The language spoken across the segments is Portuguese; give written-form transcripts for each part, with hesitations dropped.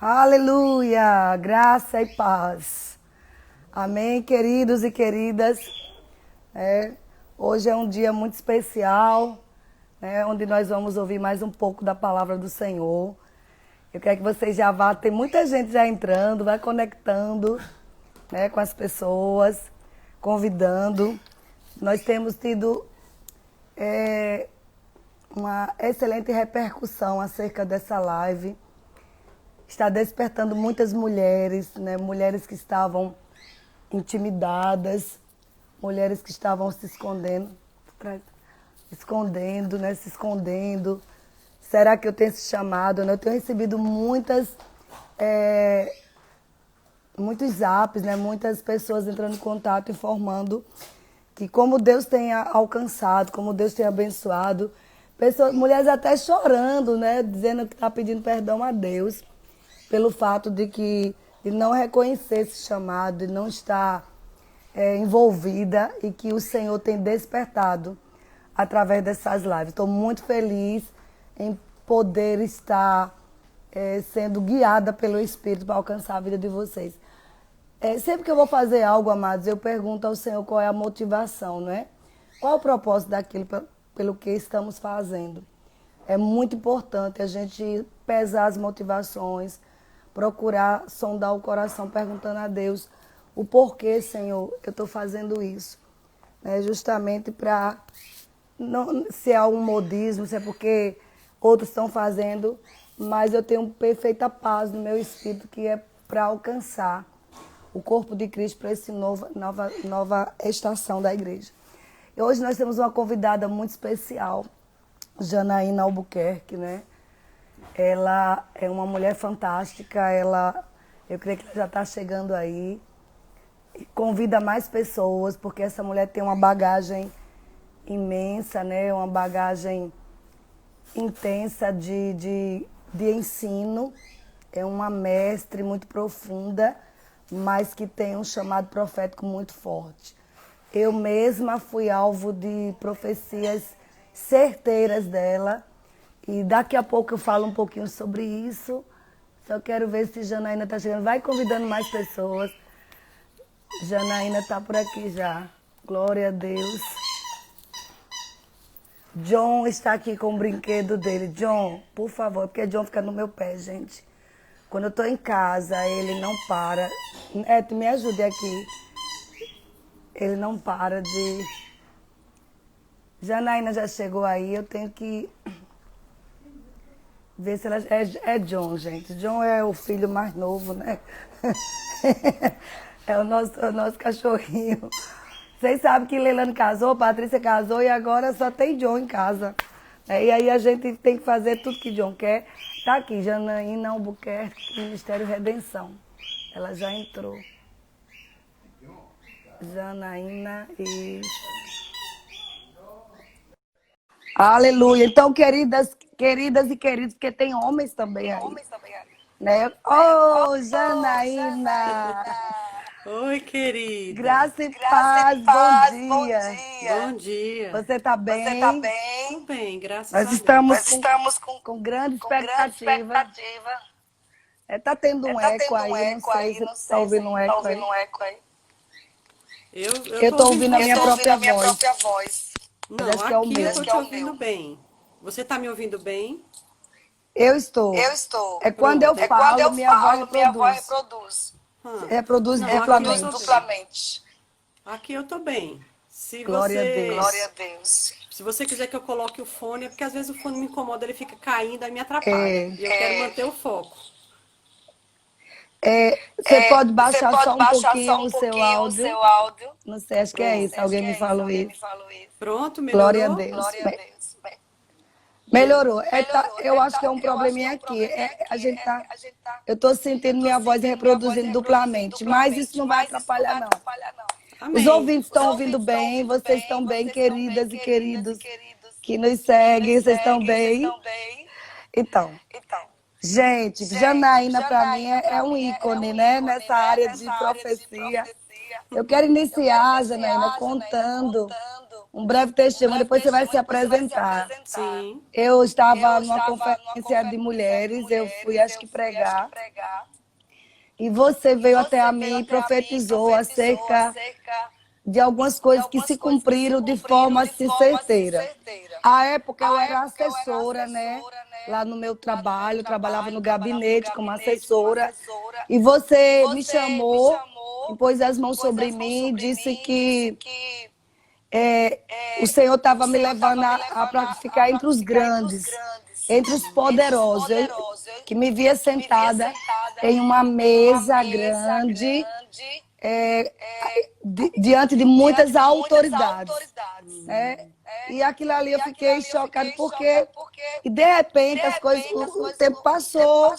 Aleluia, graça e paz. Amém, queridos e queridas. Hoje é um dia muito especial, onde nós vamos ouvir mais um pouco da palavra do Senhor. Eu quero que vocês já vá, tem muita gente já entrando, vai conectando, com as pessoas, convidando. Nós temos tido uma excelente repercussão acerca dessa live. Está despertando muitas mulheres, mulheres que estavam intimidadas, mulheres que estavam se escondendo, se escondendo. Será que eu tenho esse chamado? Eu tenho recebido muitos zaps, muitas pessoas entrando em contato, informando que como Deus tem alcançado, como Deus tem abençoado. Mulheres até chorando, dizendo que está pedindo perdão a Deus pelo fato de não reconhecer esse chamado, de não estar envolvida, e que o Senhor tem despertado através dessas lives. Estou muito feliz em poder estar sendo guiada pelo Espírito para alcançar a vida de vocês. Sempre que eu vou fazer algo, amados, eu pergunto ao Senhor qual é a motivação, Qual é o propósito daquilo pelo que estamos fazendo. É muito importante a gente pesar as motivações, procurar sondar o coração, perguntando a Deus o porquê, Senhor, eu estou fazendo isso. Justamente para, se é um modismo, se é porque outros estão fazendo, mas eu tenho perfeita paz no meu espírito, que é para alcançar o corpo de Cristo para essa nova estação da igreja. E hoje nós temos uma convidada muito especial, Janaína Albuquerque, Ela é uma mulher fantástica, eu creio que ela já está chegando aí. E convida mais pessoas, porque essa mulher tem uma bagagem imensa, uma bagagem intensa de ensino. É uma mestre muito profunda, mas que tem um chamado profético muito forte. Eu mesma fui alvo de profecias certeiras dela. E daqui a pouco eu falo um pouquinho sobre isso. Só quero ver se Janaína está chegando. Vai convidando mais pessoas. Janaína está por aqui já. Glória a Deus. John está aqui com o brinquedo dele. John, por favor, porque John fica no meu pé, gente. Quando eu estou em casa, ele não para. Tu me ajude aqui. Ele não para de... Janaína já chegou aí, eu tenho que... ver se ela... É John, gente. John é o filho mais novo, É o nosso cachorrinho. Vocês sabem que Leilane casou, Patrícia casou e agora só tem John em casa. E aí a gente tem que fazer tudo que John quer. Tá aqui, Janaína Albuquerque, Ministério Redenção. Ela já entrou. Janaína e... Aleluia. Então, queridas e queridos, porque tem homens também aí. Janaína. Oi, querida. Graça e paz, bom dia. Bom dia. Você tá bem? Tô bem, graças a Nós Deus. estamos com grande expectativa. Tá tendo um eco aí, não sei se você tá ouvindo um eco aí. Eu tô ouvindo a minha própria voz. Não, acho que é o aqui meu. eu tô te ouvindo bem. Você tá me ouvindo bem? Eu estou. Quando eu falo, minha voz reproduz. Reproduz duplamente. Aqui eu tô bem. Glória a Deus. Se você quiser que eu coloque o fone, é porque às vezes o fone me incomoda, ele fica caindo, aí me atrapalha. E eu quero manter o foco. Você pode baixar só um pouquinho o seu áudio. Não sei, acho que é isso. Alguém me falou isso. Pronto, melhorou? Glória a Deus. Melhorou. Eu acho que é um probleminha aqui. Eu estou sentindo minha voz reproduzindo duplamente, mas isso não vai atrapalhar, não. Amém. Os ouvintes estão ouvindo bem, vocês estão bem, queridas e queridos que nos seguem, vocês estão bem? Então, gente, Janaína para mim é um ícone, nessa área de profecia. Eu quero iniciar, Janaína, contando um breve testemunho, depois você vai se apresentar. Sim. Eu estava numa conferência de mulheres, eu fui, acho que, pregar, e você veio até a mim e profetizou acerca de algumas coisas que se cumpriram de forma assim certeira. À época eu era assessora, né? Lá no meu trabalho, eu trabalhava no gabinete como assessora, e você me chamou, e pôs as mãos sobre mim e disse que o Senhor estava me levando para ficar entre os grandes, entre os poderosos, que me via sentada em uma mesa grande, é, diante de muitas autoridades. E aquilo ali eu fiquei chocada porque, e de repente, as coisas, o tempo passou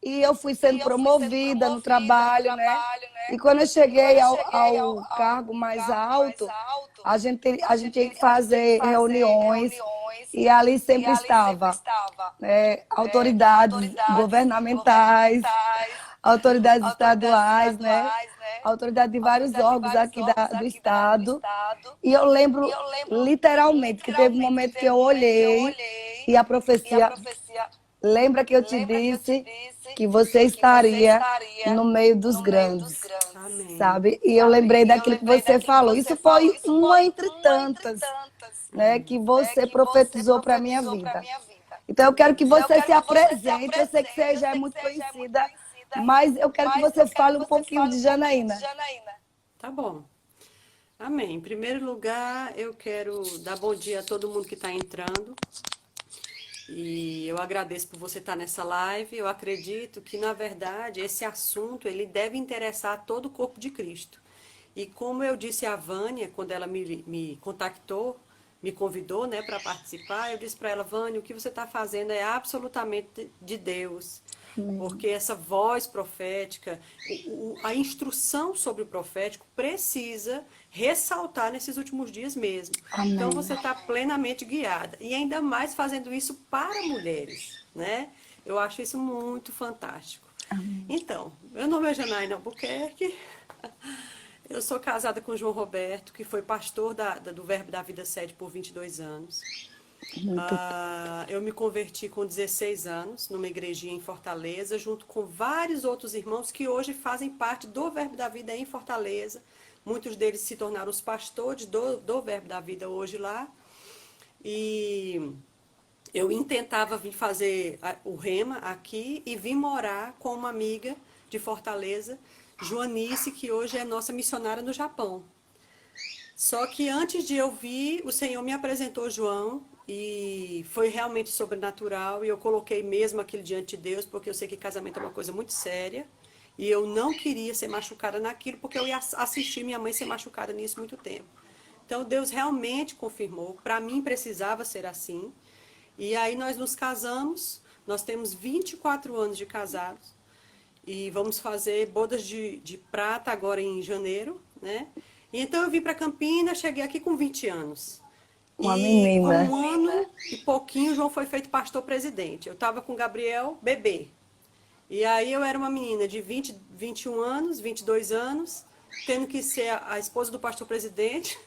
e eu fui sendo promovida no trabalho, né? E quando eu cheguei ao cargo mais alto, a gente tinha que fazer reuniões e ali sempre estava autoridades governamentais, autoridades estaduais, né? Autoridade de vários órgãos aqui do Estado. E eu lembro literalmente que teve um momento que eu olhei e a profecia, lembra que eu te disse que você estaria no meio dos grandes, sabe? E eu lembrei daquilo que você falou. Isso foi uma entre tantas, né, que você profetizou para a minha vida. Então eu quero que você se apresente. Eu sei que você já é muito conhecida, mas eu quero que você fale um pouquinho de Janaína. Tá bom. Amém. Em primeiro lugar, eu quero dar bom dia a todo mundo que está entrando. E eu agradeço por você estar nessa live. Eu acredito que, na verdade, esse assunto ele deve interessar a todo o corpo de Cristo. E como eu disse à Vânia, quando ela me contactou, me convidou, né, para participar, eu disse para ela: Vânia, o que você está fazendo é absolutamente de Deus. Porque essa voz profética, a instrução sobre o profético precisa ressaltar nesses últimos dias mesmo. Amém. Então você está plenamente guiada. E ainda mais fazendo isso para mulheres, né? Eu acho isso muito fantástico. Amém. Então, meu nome é Janaína Albuquerque. Eu sou casada com o João Roberto, que foi pastor do Verbo da Vida Sede por 22 anos. Eu me converti com 16 anos numa igrejinha em Fortaleza, junto com vários outros irmãos que hoje fazem parte do Verbo da Vida em Fortaleza. Muitos deles se tornaram os pastores do Verbo da Vida hoje lá. E eu intentava vir fazer o Rema aqui e vim morar com uma amiga de Fortaleza, Joanice, que hoje é nossa missionária no Japão. Só que antes de eu vir, o Senhor me apresentou João e foi realmente sobrenatural e eu coloquei mesmo aquilo diante de Deus, porque eu sei que casamento é uma coisa muito séria e eu não queria ser machucada naquilo, porque eu ia assistir minha mãe ser machucada nisso muito tempo. Então Deus realmente confirmou, para mim precisava ser assim. E aí nós nos casamos, nós temos 24 anos de casados e vamos fazer bodas de prata agora em janeiro, né? E então eu vim para Campinas, cheguei aqui com 20 anos. Uma e menina. com 1 ano e pouquinho, o João foi feito pastor-presidente. Eu estava com o Gabriel, bebê. E aí eu era uma menina de 21 anos, 22 anos, tendo que ser a esposa do pastor-presidente.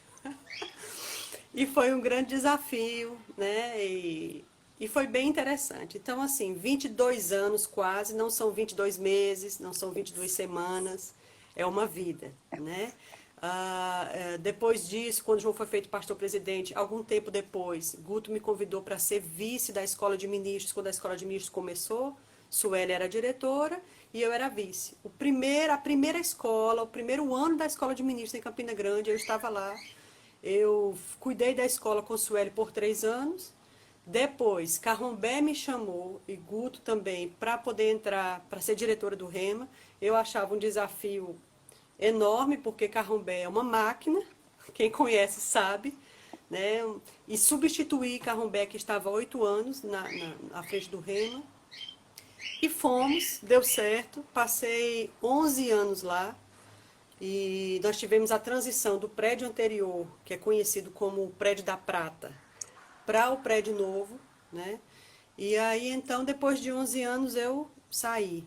E foi um grande desafio, né? E foi bem interessante. Então, assim, 22 anos quase, não são 22 meses, não são 22 semanas, é uma vida, né? Depois disso, quando o João foi feito pastor-presidente, algum tempo depois, Guto me convidou para ser vice da Escola de Ministros, quando a Escola de Ministros começou. Sueli era diretora e eu era vice. A primeira escola, o primeiro ano da Escola de Ministros em Campina Grande, eu estava lá. Eu cuidei da escola com Sueli por 3 anos. Depois, Carrombé me chamou, e Guto também, para poder entrar, para ser diretora do Rema. Eu achava um desafio enorme, porque Carrombé é uma máquina, quem conhece sabe, né? E substituir Carrombé, que estava há 8 anos à frente do Rema. E fomos, deu certo, passei 11 anos lá, e nós tivemos a transição do prédio anterior, que é conhecido como o Prédio da Prata, para o prédio novo, né? E aí, então, depois de 11 anos, eu saí.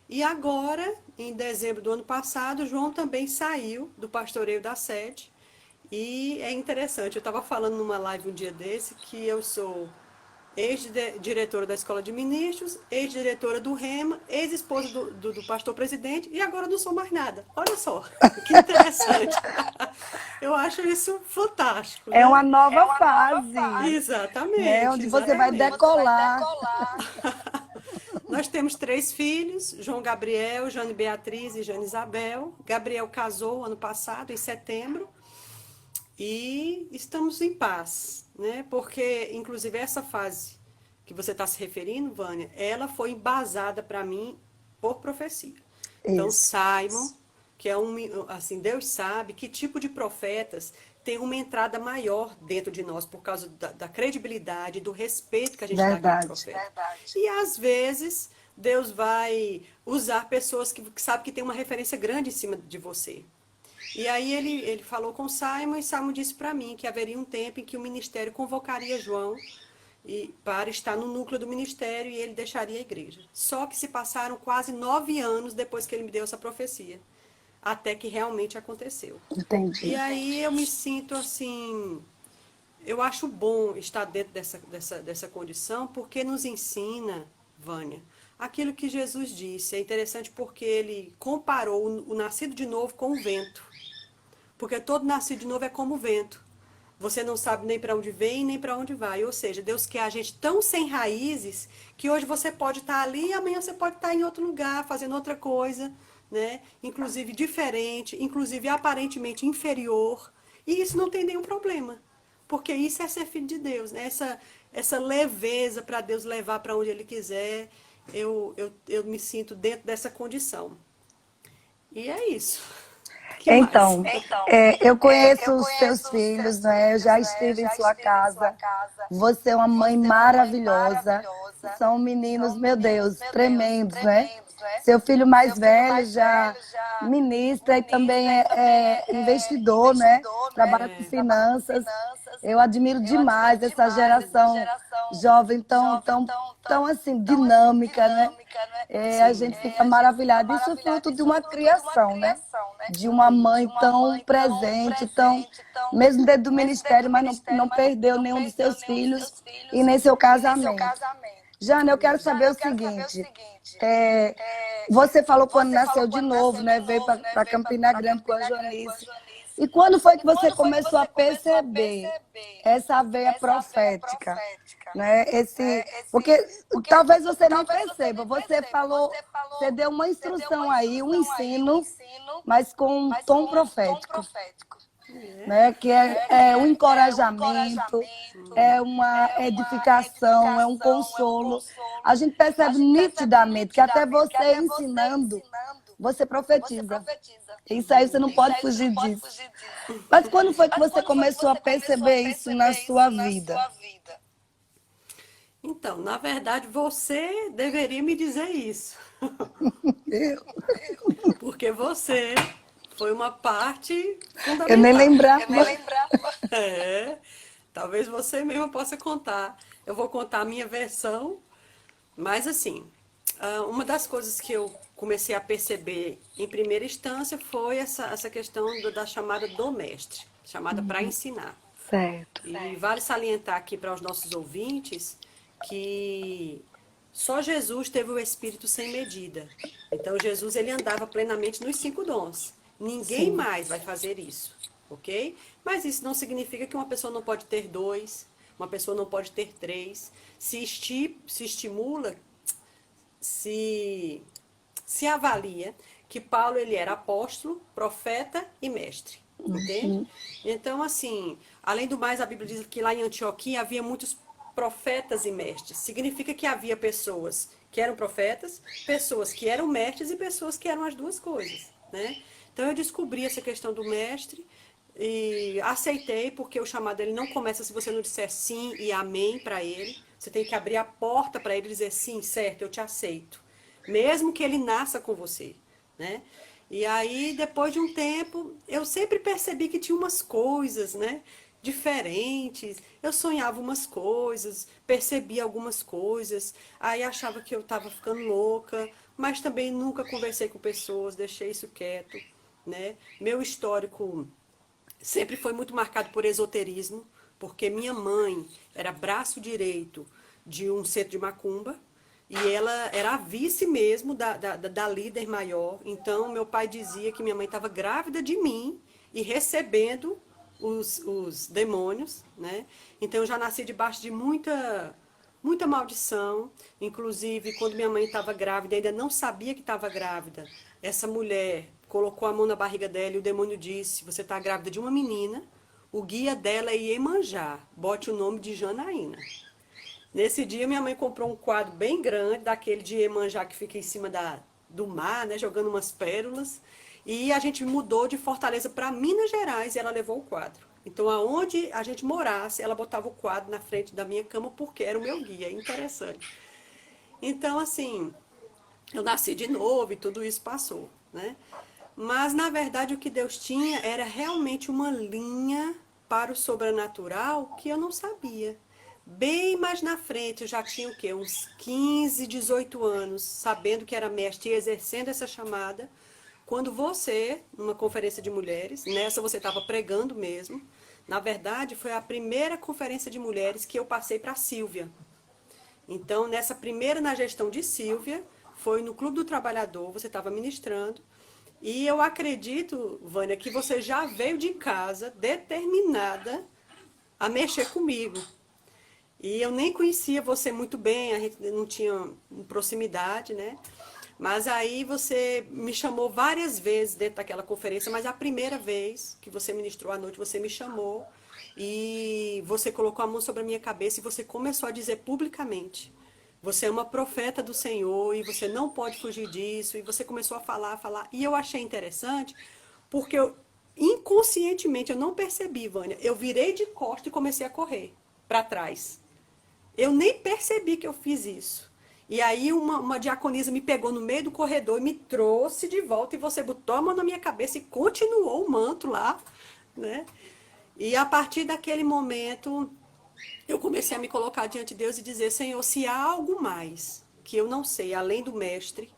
E agora, em dezembro do ano passado, o João também saiu do pastoreio da sede E é interessante, eu estava falando numa live um dia desse que eu sou ex-diretora da Escola de Ministros, ex-diretora do REMA, ex-esposa do pastor presidente e agora não sou mais nada. Olha só, que interessante. Eu acho isso fantástico, É né? uma nova fase, né? Exatamente, Onde você vai exatamente. decolar. Nós temos 3 filhos, João Gabriel, Jane Beatriz e Jane Isabel. Gabriel casou ano passado, em setembro, e estamos em paz, né? Porque, inclusive, essa fase que você está se referindo, Vânia, ela foi embasada para mim por profecia. Então, Isso. Simon, que é assim, Deus sabe que tipo de profetas tem uma entrada maior dentro de nós por causa da credibilidade, do respeito que a gente dá àquele Verdade. profeta. E às vezes Deus vai usar pessoas que sabe que tem uma referência grande em cima de você. E aí ele falou com Simon e Simon disse para mim que haveria um tempo em que o ministério convocaria João para estar no núcleo do ministério e ele deixaria a igreja. Só que se passaram quase 9 anos depois que ele me deu essa profecia, até que realmente aconteceu. E Entendi. aí eu me sinto assim, eu acho bom estar dentro dessa condição, porque nos ensina, Vânia, aquilo que Jesus disse. É interessante porque ele comparou o nascido de novo com o vento. Porque todo nascido de novo é como o vento. Você não sabe nem para onde vem, nem para onde vai. Ou seja, Deus quer a gente tão sem raízes que hoje você pode estar ali e amanhã você pode estar em outro lugar, fazendo outra coisa, né? Inclusive diferente, inclusive aparentemente inferior. E isso não tem nenhum problema. Porque isso é ser filho de Deus, né? Essa leveza para Deus levar para onde Ele quiser. Eu me sinto dentro dessa condição. E é isso. Que mais? Então, eu conheço os seus filhos, né? Eu já estive em sua casa. Você é uma mãe maravilhosa. São meninos, meu Deus, tremendos, né? Seu filho mais velho já ministra e também é investidor, né? Trabalha com finanças. Eu admiro demais essa geração jovem tão assim, dinâmica, né? A Sim. gente fica maravilhado. Isso é fruto de uma criação, né? De uma mãe tão presente, mesmo dentro do ministério, mas não perdeu nenhum dos seus filhos e nem seu casamento. Jana, eu quero saber o seguinte. é, Você falou quando nasceu de novo, né? Veio para Campina Grande com a Joanice. E quando foi que você começou a perceber essa veia profética? Né? Porque talvez você nem perceba. Você falou, você deu uma instrução aí, um ensino, mas com um tom profético. Né? Que é um encorajamento, é uma edificação, é um consolo. A gente percebe nitidamente que até você ensinando, você profetiza. Isso aí você não pode fugir disso. Mas quando foi que você começou a perceber isso na sua vida? Então, na verdade, você deveria me dizer isso. Eu, Porque você foi uma parte eu nem fundamental. lembrava. É, talvez você mesmo possa contar. Eu vou contar a minha versão, mas assim, uma das coisas que eu comecei a perceber em primeira instância foi essa questão da chamada do mestre, chamada para ensinar. Certo. E vale salientar aqui para os nossos ouvintes que só Jesus teve o Espírito sem medida. Então Jesus ele andava plenamente nos 5 dons. Ninguém Sim. mais vai fazer isso, ok? Mas isso não significa que uma pessoa não pode ter 2, uma pessoa não pode ter 3. Se estimula, se avalia que Paulo ele era apóstolo, profeta e mestre. Entende? Então, assim, além do mais, a Bíblia diz que lá em Antioquia havia muitos profetas e mestres. Significa que havia pessoas que eram profetas, pessoas que eram mestres e pessoas que eram as duas coisas, né? Então, eu descobri essa questão do mestre e aceitei, porque o chamado ele não começa se você não disser sim e amém para ele. Você tem que abrir a porta para ele dizer sim, certo, eu te aceito. Mesmo que ele nasça com você, né? E aí, depois de um tempo, eu sempre percebi que tinha umas coisas, né? Diferentes. Eu sonhava umas coisas, percebia algumas coisas, aí achava que eu estava ficando louca, mas também nunca conversei com pessoas, deixei isso quieto, né? Meu histórico sempre foi muito marcado por esoterismo, porque minha mãe era braço direito de um centro de macumba, e ela era a vice mesmo da líder maior. Então, meu pai dizia que minha mãe estava grávida de mim e recebendo os demônios, né? Então, eu já nasci debaixo de muita maldição. Inclusive, quando minha mãe estava grávida, ainda não sabia que estava grávida. Essa mulher colocou a mão na barriga dela e o demônio disse: você está grávida de uma menina, o guia dela é Iemanjá, bote o nome de Janaína. Nesse dia, minha mãe comprou um quadro bem grande, daquele de Iemanjá que fica em cima do mar, né, jogando umas pérolas. E a gente mudou de Fortaleza para Minas Gerais e ela levou o quadro. Então, aonde a gente morasse, ela botava o quadro na frente da minha cama porque era o meu guia. Interessante. Então, assim, eu nasci de novo e tudo isso passou, né? Mas, na verdade, o que Deus tinha era realmente uma linha para o sobrenatural que eu não sabia. Bem mais na frente, eu já tinha o quê? Uns 15, 18 anos, sabendo que era mestre e exercendo essa chamada. Quando você, numa conferência de mulheres, nessa você estava pregando mesmo, na verdade, foi a primeira conferência de mulheres que eu passei para a Sílvia. Então, nessa primeira, na gestão de Sílvia, foi no Clube do Trabalhador, você estava ministrando. E eu acredito, Vânia, que você já veio de casa determinada a mexer comigo. E eu nem conhecia você muito bem, a gente não tinha proximidade, né? Mas aí você me chamou várias vezes dentro daquela conferência, mas a primeira vez que você ministrou à noite, você me chamou e você colocou a mão sobre a minha cabeça e você começou a dizer publicamente: você é uma profeta do Senhor e você não pode fugir disso. E você começou a falar, a falar. E eu achei interessante, porque inconscientemente, eu não percebi, Vânia. Eu virei de costas e comecei a correr para trás. Eu nem percebi que eu fiz isso. E aí uma diaconisa me pegou no meio do corredor e me trouxe de volta e você botou a mão na minha cabeça e continuou o manto lá, né? E a partir daquele momento, eu comecei a me colocar diante de Deus e dizer: Senhor, se há algo mais que eu não sei, além do mestre,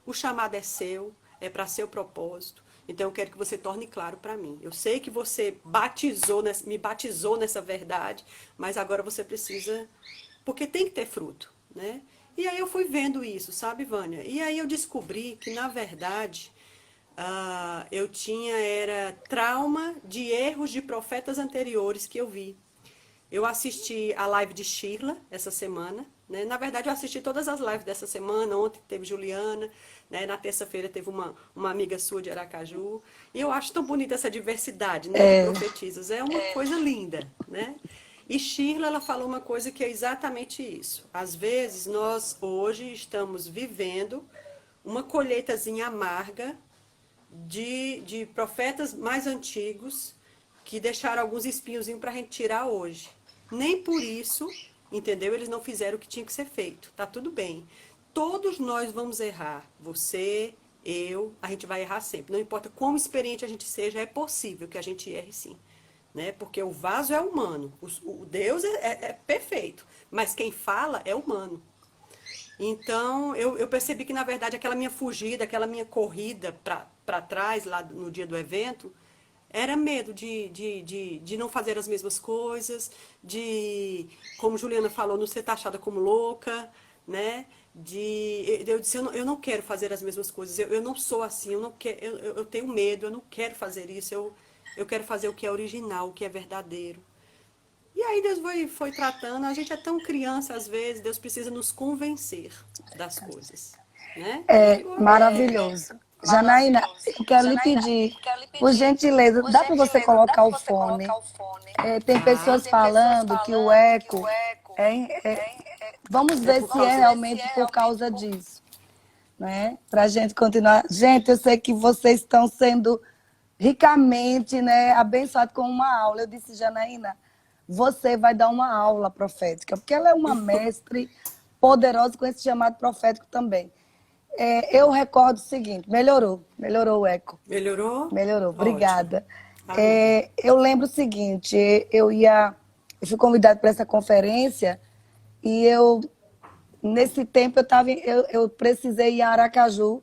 o chamado é seu, é para seu propósito. Então eu quero que você torne claro para mim. Eu sei que você me batizou nessa verdade, mas agora você precisa, porque tem que ter fruto, né? E aí eu fui vendo isso, sabe, Vânia? E aí eu descobri que, na verdade, eu era trauma de erros de profetas anteriores que eu vi. Eu assisti a live de Sheila essa semana, né? Na verdade, eu assisti todas as lives dessa semana. Ontem teve Juliana, né? Na terça-feira teve uma amiga sua de Aracaju. E eu acho tão bonita essa diversidade, né, de profetisas. É uma coisa linda, né? E Sheila, ela falou uma coisa que é exatamente isso. Às vezes, nós hoje estamos vivendo uma colheitazinha amarga de profetas mais antigos que deixaram alguns espinhozinhos para a gente tirar hoje. Nem por isso, entendeu? Eles não fizeram o que tinha que ser feito. Tá tudo bem. Todos nós vamos errar. Você, eu, a gente vai errar sempre. Não importa quão experiente a gente seja, é possível que a gente erre sim. Né? Porque o vaso é humano. O Deus é perfeito. Mas quem fala é humano. Então, eu percebi que, na verdade, aquela minha fugida, aquela minha corrida para trás, lá no dia do evento, era medo de não fazer as mesmas coisas, como Juliana falou, não ser taxada como louca, né? Eu disse: eu não quero fazer as mesmas coisas, eu não sou assim, eu não quero, eu tenho medo, eu não quero fazer isso, eu quero fazer o que é original, o que é verdadeiro. E aí Deus foi tratando. A gente é tão criança às vezes, Deus precisa nos convencer das coisas, né? E É agora maravilhoso. Janaína, eu quero lhe pedir, por gentileza, dá para você colocar o fone? Tem tá. pessoas falando que o eco vamos É ver por se é causa. realmente por causa disso, né? Para a gente continuar. Gente, eu sei que vocês estão sendo ricamente, né, abençoados com uma aula. Eu disse: Janaína, você vai dar uma aula profética, porque ela é uma mestre poderosa com esse chamado profético também. Eu recordo o seguinte: melhorou o eco. Melhorou? Melhorou, Ótimo. obrigada. Amém. Eu lembro o seguinte: eu fui convidada para essa conferência e nesse tempo, eu precisei ir a Aracaju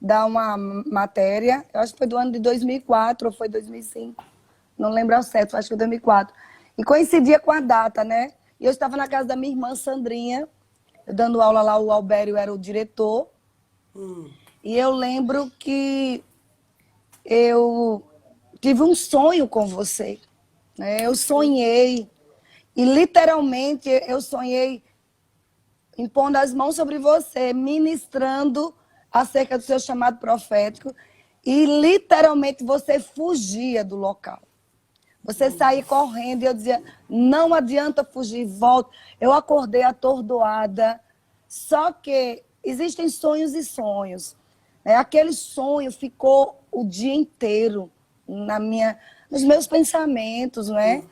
dar uma matéria. Eu acho que foi do ano de 2004 ou foi 2005. não lembro ao certo, acho que foi 2004. E coincidia com a data, né? E eu estava na casa da minha irmã Sandrinha, eu dando aula lá, o Albério era o diretor. E eu lembro que eu tive um sonho com você, né? Eu sonhei, e literalmente eu sonhei impondo as mãos sobre você, ministrando acerca do seu chamado profético, e literalmente você fugia do local. Você saía correndo e eu dizia, não adianta fugir, volta. Eu acordei atordoada, só que existem sonhos e sonhos. Aquele sonho ficou o dia inteiro nos meus pensamentos, né?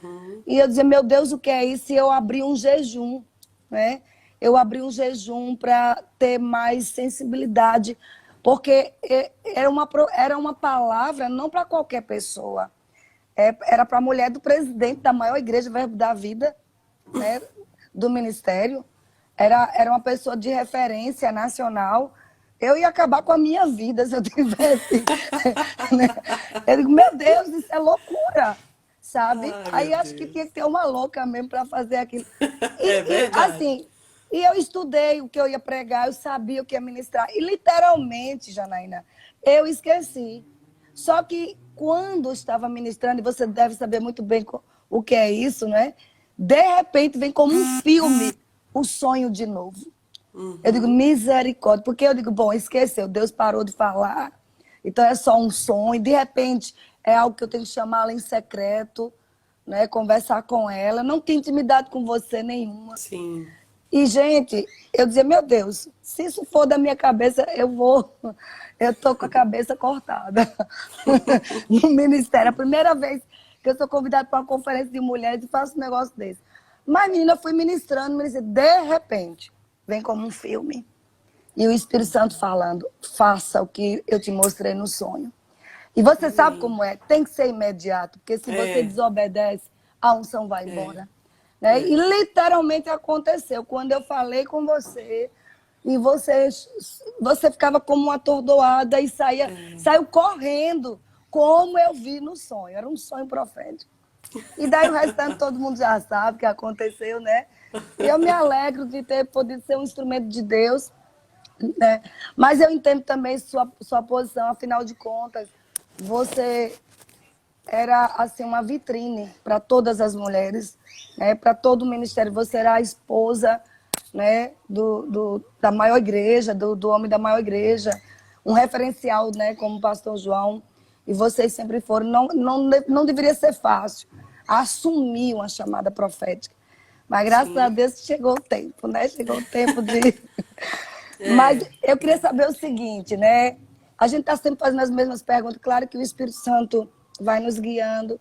E eu dizia, meu Deus, o que é isso? E eu abri um jejum, né? Eu abri um jejum para ter mais sensibilidade, porque era uma palavra não para qualquer pessoa. Era para a mulher do presidente da maior igreja, Verbo da Vida, né, do ministério. Era uma pessoa de referência nacional. Eu ia acabar com a minha vida se eu tivesse. Né? Eu digo, meu Deus, isso é loucura, sabe? Ai, Aí acho que tinha que ter uma louca mesmo para fazer aquilo. É verdade. Assim, e eu estudei o que eu ia pregar, eu sabia o que ia ministrar. E literalmente, Janaína, eu esqueci. Só que quando eu estava ministrando, e você deve saber muito bem o que é isso, né? De repente vem como um filme o sonho de novo. Eu digo, misericórdia, porque eu digo, bom, esqueceu, Deus parou de falar, então é só um sonho, de repente é algo que eu tenho que chamá-la em secreto, né? Conversar com ela, não tenho intimidade com você nenhuma. Sim. E, gente, eu dizia, meu Deus, se isso for da minha cabeça, eu tô com a cabeça cortada no ministério. A primeira vez que eu sou convidada para uma conferência de mulheres e faço um negócio desse. Mas, menina, eu fui ministrando, de repente, vem como um filme. E o Espírito Santo falando, faça o que eu te mostrei no sonho. E você sabe como é, tem que ser imediato, porque se você desobedece, a unção vai embora. Né? E literalmente aconteceu. Quando eu falei com você, e você ficava como uma atordoada e saiu correndo, como eu vi no sonho. Era um sonho profético. E daí o restante todo mundo já sabe o que aconteceu, né? E eu me alegro de ter podido ser um instrumento de Deus, né? Mas eu entendo também sua posição, afinal de contas, você era assim uma vitrine para todas as mulheres, né? Para todo o ministério. Você era a esposa, né? Da maior igreja, do homem da maior igreja, um referencial, né? Como o pastor João. E vocês sempre foram. Não deveria ser fácil assumir uma chamada profética. Mas graças a Deus chegou o tempo, né? Chegou o tempo de... Mas eu queria saber o seguinte, né? A gente está sempre fazendo as mesmas perguntas. Claro que o Espírito Santo vai nos guiando.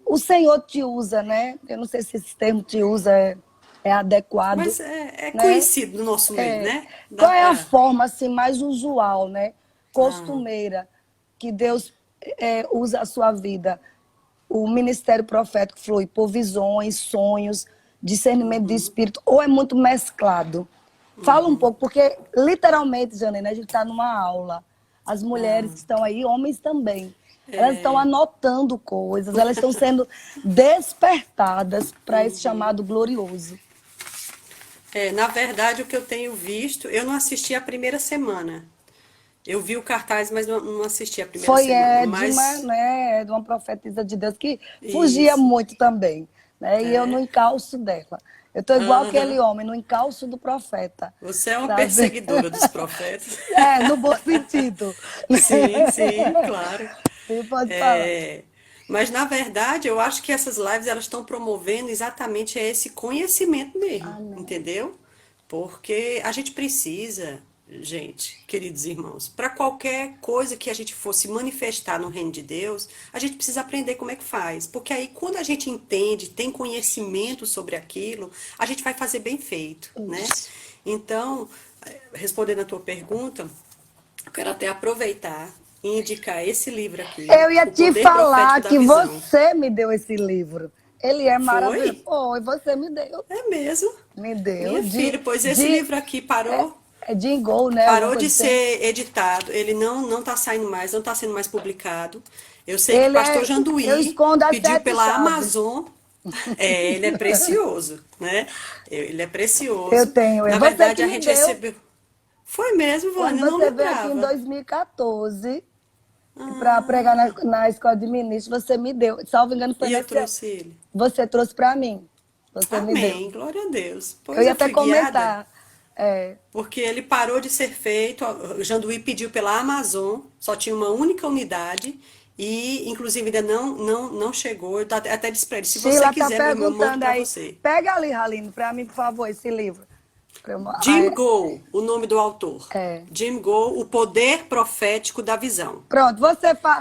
O Senhor te usa, né? Eu não sei se esse termo te usa é adequado. Mas é né? conhecido no nosso meio, né? Qual é a forma assim, mais usual, né? Costumeira, que Deus usa a sua vida? O ministério profético flui por visões, sonhos, discernimento de espírito, ou é muito mesclado? Fala um pouco, porque literalmente, Janaína, a gente está numa aula. As mulheres que estão aí, homens também, elas estão anotando coisas, elas estão sendo despertadas para esse chamado glorioso. Na verdade, o que eu tenho visto, eu não assisti a primeira semana. Eu vi o cartaz, mas não assisti a primeira semana. De uma profetisa de Deus que fugia muito também. Né? E eu no encalço dela. Eu estou igual aquele homem, no encalço do profeta. Você é uma perseguidora dos profetas. No bom sentido. Sim, claro. Você pode falar. Mas, na verdade, eu acho que essas lives elas estão promovendo exatamente esse conhecimento mesmo, entendeu? Porque a gente precisa, gente, queridos irmãos, para qualquer coisa que a gente fosse manifestar no reino de Deus, a gente precisa aprender como é que faz. Porque aí, quando a gente entende, tem conhecimento sobre aquilo, a gente vai fazer bem feito, né? Então, respondendo a tua pergunta, eu quero até aproveitar e indicar esse livro aqui. Eu ia te falar que você me deu esse livro. Ele é maravilhoso. Foi, você me deu. É mesmo? Me deu. Minha filha, pois esse livro aqui parou. É jingle, né? Alguma Parou coisa de assim. ser editado, ele não está saindo mais, não está sendo mais publicado. Eu sei que Ele pastor é. Eu Janduí escondo as pediu sete pela chaves. Amazon. É, ele é precioso, né? Ele é Eu precioso. tenho. É Na você que verdade, a me gente deu. recebeu. Foi mesmo, Quando Vânia, eu não você veio aqui em lembrava. 2014 para pregar Ah, na escola de ministros, você me deu. Salvo engano, foi e eu nesse ano. trouxe ele. Você trouxe para mim. Você me deu. Amém, glória a Deus. Eu Pois ia eu até fui guiada, comentar. É, porque ele parou de ser feito. O Janduí pediu pela Amazon, só tinha uma única unidade. E, inclusive, ainda não chegou. Eu até disse para ele: se você Sheila tá quiser, meu irmão, eu mando perguntando para aí. você. Pega ali, Raline, para mim, por favor, esse livro. Jim Go, o nome do autor. É. Jim Go, o poder profético da visão. Pronto,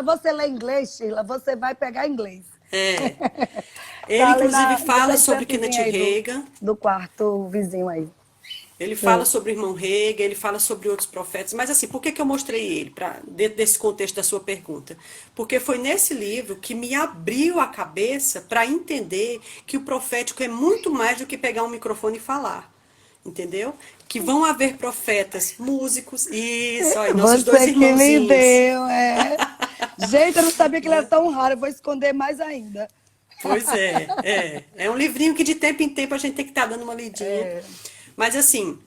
você lê inglês, Sheila, você vai pegar inglês. É. Ele, Tá ali inclusive, nessa fala sobre Kenneth estantezinha aí Reagan. do quarto vizinho aí. Ele fala É. sobre o irmão Reagan, ele fala sobre outros profetas. Mas, assim, por que que eu mostrei ele, dentro desse contexto da sua pergunta? Porque foi nesse livro que me abriu a cabeça para entender que o profético é muito mais do que pegar um microfone e falar. Entendeu? Que vão haver profetas, músicos, isso, aí, nossos dois Você que me irmãozinhos. deu, é. Gente, eu não sabia que ele era tão raro, eu vou esconder mais ainda. Pois é, é. É um livrinho que de tempo em tempo a gente tem que estar dando uma lidinha. É, Mas assim,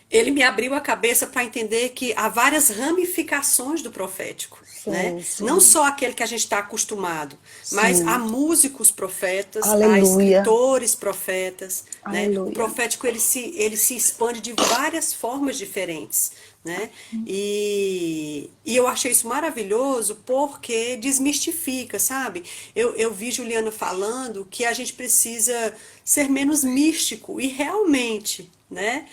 ele me abriu a cabeça para entender que há várias ramificações do profético, né? sim, Não sim, só aquele que a gente está acostumado, mas há sim. músicos profetas, há Aleluia, escritores profetas, né? O aleluia. profético ele se expande de várias formas diferentes, né? E eu achei isso maravilhoso porque desmistifica, sabe? Eu vi Juliana falando que a gente precisa ser menos místico e realmente, né?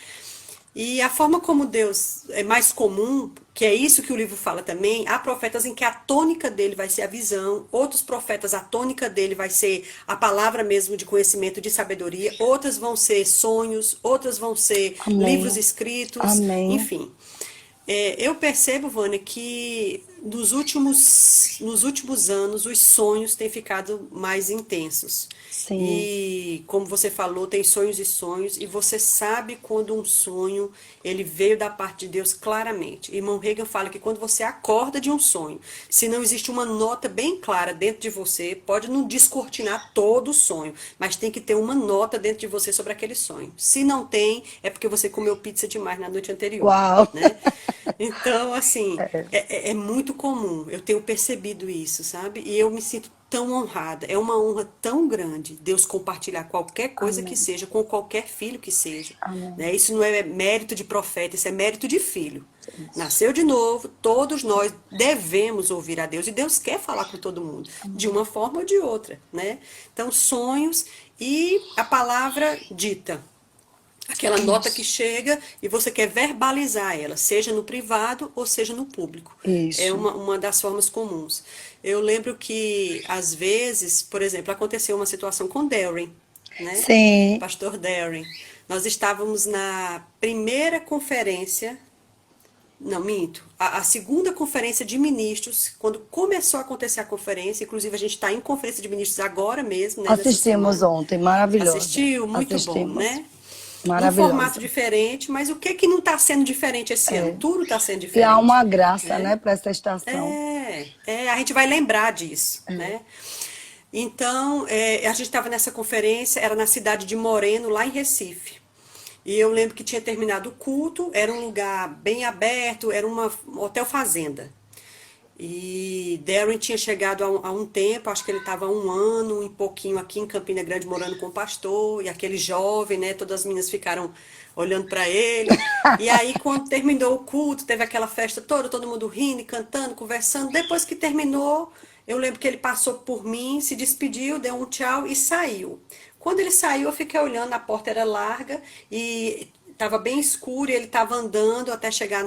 E a forma como Deus é mais comum, que é isso que o livro fala também, há profetas em que a tônica dele vai ser a visão, outros profetas a tônica dele vai ser a palavra mesmo de conhecimento, de sabedoria, outras vão ser sonhos, outras vão ser livros Amém, escritos, amém. enfim. Eu percebo, Vânia, que nos últimos anos os sonhos têm ficado mais intensos. Sim, E como você falou, tem sonhos e sonhos, e você sabe quando um sonho ele veio da parte de Deus claramente. Irmão Reagan fala que quando você acorda de um sonho, se não existe uma nota bem clara dentro de você, pode não descortinar todo o sonho, mas tem que ter uma nota dentro de você sobre aquele sonho. Se não tem, é porque você comeu pizza demais na noite anterior, uau. né? Então, assim, é muito comum. Eu tenho percebido isso, sabe? E eu me sinto tão honrada. É uma honra tão grande Deus compartilhar qualquer coisa que Amém, seja com qualquer filho que seja, amém. né? Isso não é mérito de profeta, isso é mérito de filho. Nasceu de novo, todos nós devemos ouvir a Deus e Deus quer falar com todo mundo, de uma forma ou de outra, né? Então, sonhos e a palavra dita. Aquela nota que Isso, chega e você quer verbalizar ela, seja no privado ou seja no público. É isso. uma das formas comuns. Eu lembro que, às vezes, por exemplo, aconteceu uma situação com Darren, né? Sim, Pastor Darren. Nós estávamos na primeira conferência, não, minto, a segunda conferência de ministros, quando começou a acontecer a conferência, inclusive a gente está em conferência de ministros agora mesmo, né, nessa assistimos semana. ontem, maravilhosa. Assistiu? Muito bom, Assistimos, né? Num formato maravilhosa. diferente, mas o que que não está sendo diferente esse ano? Tudo está sendo E há diferente, uma graça, né? né, para essa estação. A gente vai lembrar disso, né? Então, a gente estava nessa conferência, era na cidade de Moreno, lá em Recife. E eu lembro que tinha terminado o culto, era um lugar bem aberto, era um hotel fazenda. E Darren tinha chegado há um tempo, acho que ele estava há um ano e pouquinho aqui em Campina Grande morando com o pastor, e aquele jovem, né? Todas as meninas ficaram olhando para ele. E aí, quando terminou o culto, teve aquela festa toda, todo mundo rindo, e cantando, conversando. Depois que terminou, eu lembro que ele passou por mim, se despediu, deu um tchau e saiu. Quando ele saiu, eu fiquei olhando, a porta era larga e estava bem escuro e ele estava andando até chegar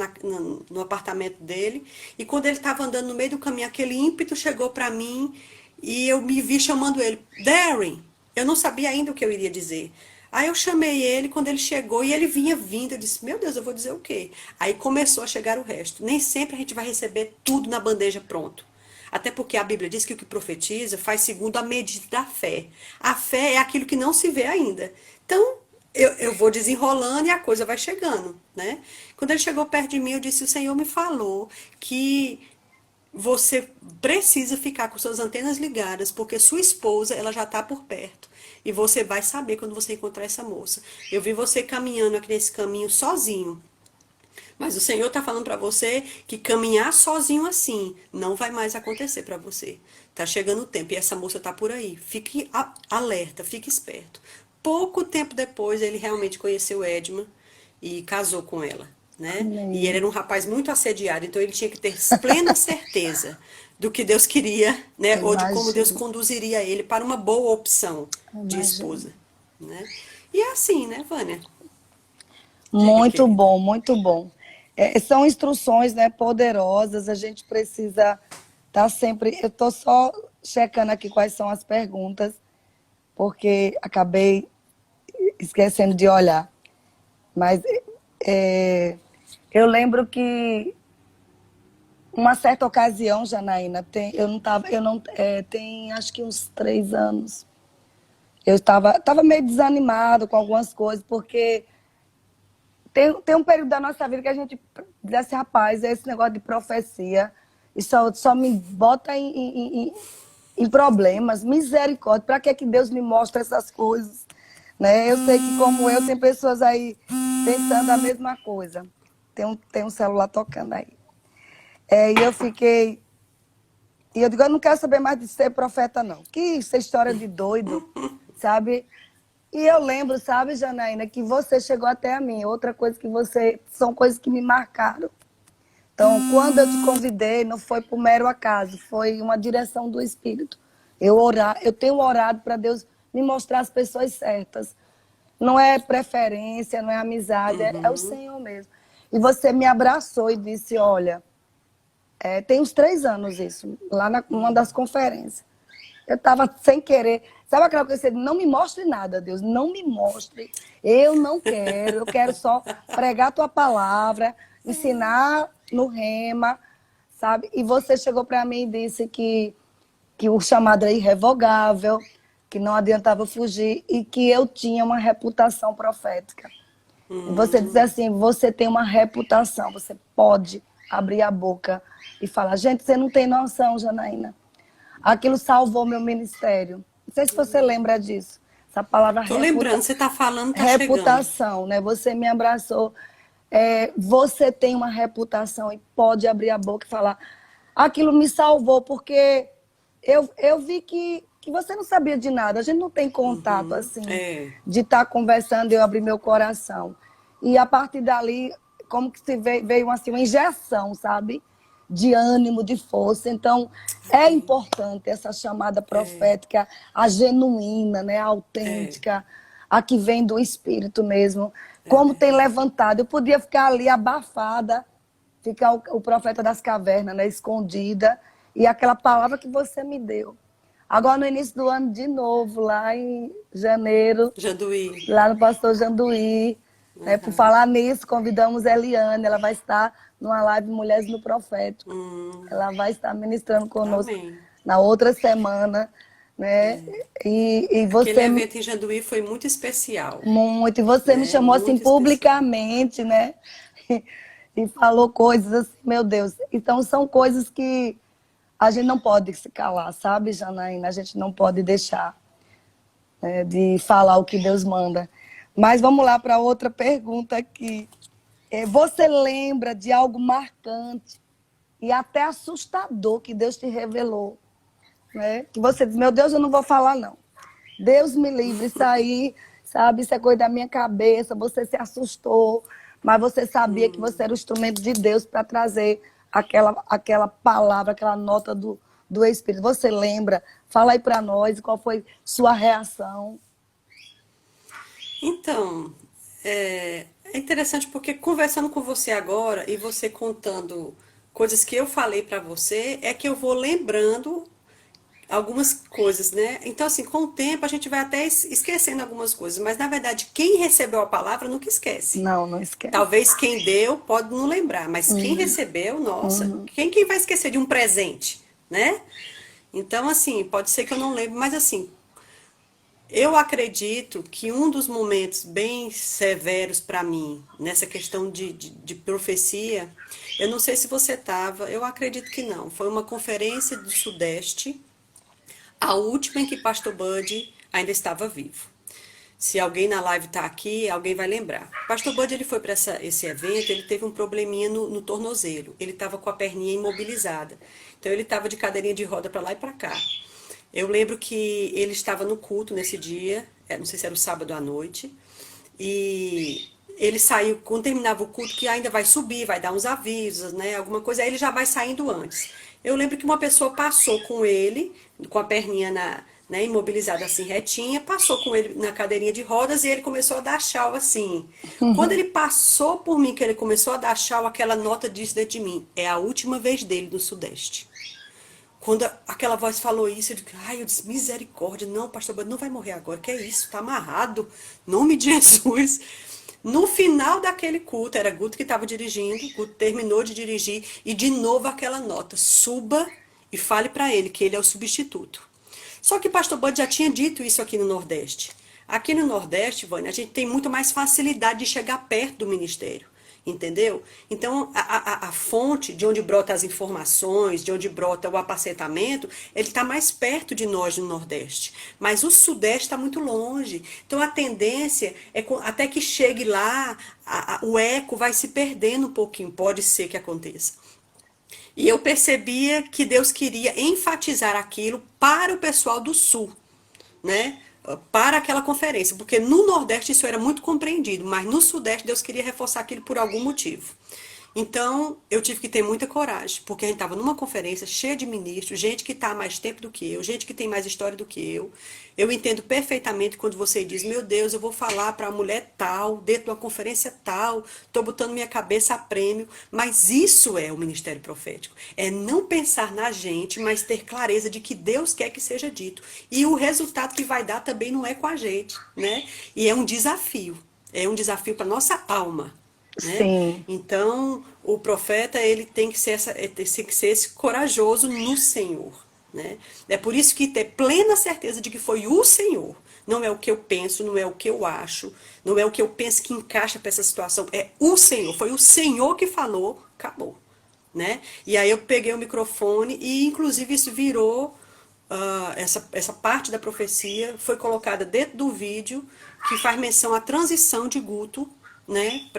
no apartamento dele. E quando ele estava andando no meio do caminho, aquele ímpeto chegou para mim e eu me vi chamando ele. Darren, eu não sabia ainda o que eu iria dizer. Aí eu chamei ele, quando ele chegou, e ele vinha vindo, eu disse, meu Deus, eu vou dizer o quê? Aí começou a chegar o resto. Nem sempre a gente vai receber tudo na bandeja pronto. Até porque a Bíblia diz que o que profetiza faz segundo a medida da fé. A fé é aquilo que não se vê ainda. Então, eu vou desenrolando e a coisa vai chegando, né? Quando ele chegou perto de mim, eu disse, o Senhor me falou que você precisa ficar com suas antenas ligadas, porque sua esposa, ela já está por perto. E você vai saber quando você encontrar essa moça. Eu vi você caminhando aqui nesse caminho sozinho. Mas o Senhor está falando para você que caminhar sozinho assim não vai mais acontecer para você. Tá chegando o tempo e essa moça tá por aí. Fique alerta, fique esperto. Pouco tempo depois ele realmente conheceu Edma e casou com ela, né? E ele Amém. era um rapaz muito assediado, então ele tinha que ter plena certeza do que Deus queria, né? Ou de como Deus Imagino, conduziria ele para uma boa opção de imagino. esposa, né? E é assim, né, Vânia? Diga, Muito querida. bom, muito bom. São instruções, né, poderosas, a gente precisa estar sempre. Eu estou só checando aqui quais são as perguntas, porque acabei esquecendo de olhar. Mas é, eu lembro que uma certa ocasião, Janaína, eu não tava, eu não, tem acho que uns 3 anos, eu tava meio desanimado com algumas coisas, porque tem um período da nossa vida que a gente diz assim, rapaz, esse negócio de profecia, isso só me bota em problemas, misericórdia, para que é que Deus me mostra essas coisas? Né? Eu sei que, como eu, tem pessoas aí pensando a mesma coisa. Tem um celular tocando aí. E eu fiquei. E eu digo, eu não quero saber mais de ser profeta, não. Que isso é história de doido, sabe? E eu lembro, sabe, Janaína, que você chegou até a mim. Outra coisa que você. São coisas que me marcaram. Então, quando eu te convidei, não foi por mero acaso, foi uma direção do Espírito. Eu tenho orado para Deus me mostrar as pessoas certas. Não é preferência, não é amizade, é o Uhum. Senhor mesmo. E você me abraçou e disse, olha, tem uns 3 anos isso, lá numa das conferências. Eu estava sem querer. Sabe aquela coisa que você não me mostre nada, Deus, não me mostre. Eu não quero, eu quero só pregar a tua palavra, ensinar no rema, sabe? E você chegou para mim e disse que o chamado era irrevogável, que não adiantava fugir e que eu tinha uma reputação profética. E você diz Hum. assim, você tem uma reputação, você pode abrir a boca e falar. Gente, você não tem noção, Janaína. Aquilo salvou meu ministério. Não sei se você lembra disso. Essa palavra Tô lembrando, você tá falando, tá chegando. reputação, né? Você me abraçou. Você tem uma reputação e pode abrir a boca e falar. Aquilo me salvou, porque eu vi que você não sabia de nada. A gente não tem contato Uhum. assim, É, de estar conversando e eu abrir meu coração. E a partir dali, como que se veio assim, uma injeção, sabe? De ânimo, de força. Então, é amém. importante essa chamada É, profética, a genuína, né? A é, autêntica, a que vem do Espírito mesmo. é Como tem verdade. levantado. Eu podia ficar ali abafada, ficar o profeta das cavernas, né? Escondida. E aquela palavra que você me deu. Agora, no início do ano, de novo, lá em janeiro, Janduí. lá no Pastor Janduí. Né? Por Aham. falar nisso, convidamos Eliane, ela vai estar numa live Mulheres no Profético. Ela vai estar ministrando conosco Amém. na outra semana. Né? E Aquele você evento em Janduí foi muito especial, muito, e você me né? chamou assim Muito especial. publicamente, né? E falou coisas assim, meu Deus. Então são coisas que a gente não pode se calar, sabe, Janaína? A gente não pode deixar, né, de falar o que Deus manda. Mas vamos lá para outra pergunta aqui. Você lembra de algo marcante e até assustador que Deus te revelou? Né? Que você diz, meu Deus, eu não vou falar, não. Deus me livre, isso aí, sabe, isso é coisa da minha cabeça, você se assustou, mas você sabia que você era o instrumento de Deus para trazer aquela palavra, aquela nota do Espírito. Você lembra? Fala aí para nós qual foi sua reação. Então, é interessante porque conversando com você agora e você contando coisas que eu falei pra você, é que eu vou lembrando algumas coisas, né? Então, assim, com o tempo a gente vai até esquecendo algumas coisas, mas na verdade, quem recebeu a palavra nunca esquece. Não, não esquece. Talvez quem deu pode não lembrar, mas quem recebeu, nossa, Uhum. quem vai esquecer de um presente, né? Então, assim, pode ser que eu não lembre, mas assim, Eu acredito que um dos momentos bem severos para mim, nessa questão de profecia, eu não sei se você estava, eu acredito que não. Foi uma conferência do Sudeste, a última em que Pastor Bud ainda estava vivo. Se alguém na live está aqui, alguém vai lembrar. Pastor Bud, ele foi para esse evento, ele teve um probleminha no tornozelo. Ele estava com a perninha imobilizada. Então ele estava de cadeirinha de roda para lá e para cá. Eu lembro que ele estava no culto nesse dia, não sei se era o sábado à noite, e ele saiu, quando terminava o culto, que ainda vai subir, vai dar uns avisos, né, alguma coisa, aí ele já vai saindo antes. Eu lembro que uma pessoa passou com ele, com a perninha né, imobilizada assim, retinha, passou com ele na cadeirinha de rodas e ele começou a dar tchau assim. Quando ele passou por mim, que ele começou a dar tchau, aquela nota disse dentro de mim, é a última vez dele no Sudeste. Quando aquela voz falou isso, eu disse, misericórdia, não, pastor Bud não vai morrer agora, que é isso, tá amarrado, nome de Jesus. No final daquele culto, era Guto que estava dirigindo, Guto terminou de dirigir, e de novo aquela nota, suba e fale para ele que ele é o substituto. Só que o pastor Bud já tinha dito isso aqui no Nordeste. Aqui no Nordeste, Vânia, a gente tem muito mais facilidade de chegar perto do ministério. Entendeu? Então, a fonte de onde brota as informações, de onde brota o apacentamento, ele está mais perto de nós no Nordeste. Mas o Sudeste está muito longe. Então, a tendência é até que chegue lá, o eco vai se perdendo um pouquinho. Pode ser que aconteça. E eu percebia que Deus queria enfatizar aquilo para o pessoal do Sul, né? Para aquela conferência, porque no Nordeste isso era muito compreendido, mas no Sudeste Deus queria reforçar aquilo por algum motivo. Então, eu tive que ter muita coragem, porque a gente estava numa conferência cheia de ministros, gente que está há mais tempo do que eu, gente que tem mais história do que eu. Eu entendo perfeitamente quando você diz, meu Deus, eu vou falar para a mulher tal, dentro de uma conferência tal, estou botando minha cabeça a prêmio, mas isso é o ministério profético. É não pensar na gente, mas ter clareza de que Deus quer que seja dito. E o resultado que vai dar também não é com a gente, né? E é um desafio para nossa alma. Né? Sim. Então, o profeta ele tem que ser esse corajoso no Senhor. Né? É por isso que ter plena certeza de que foi o Senhor. Não é o que eu penso, não é o que eu acho, não é o que eu penso que encaixa para essa situação. É o Senhor. Foi o Senhor que falou, acabou. Né? E aí eu peguei o microfone e, inclusive, isso virou. Essa parte da profecia foi colocada dentro do vídeo que faz menção à transição de Guto, né,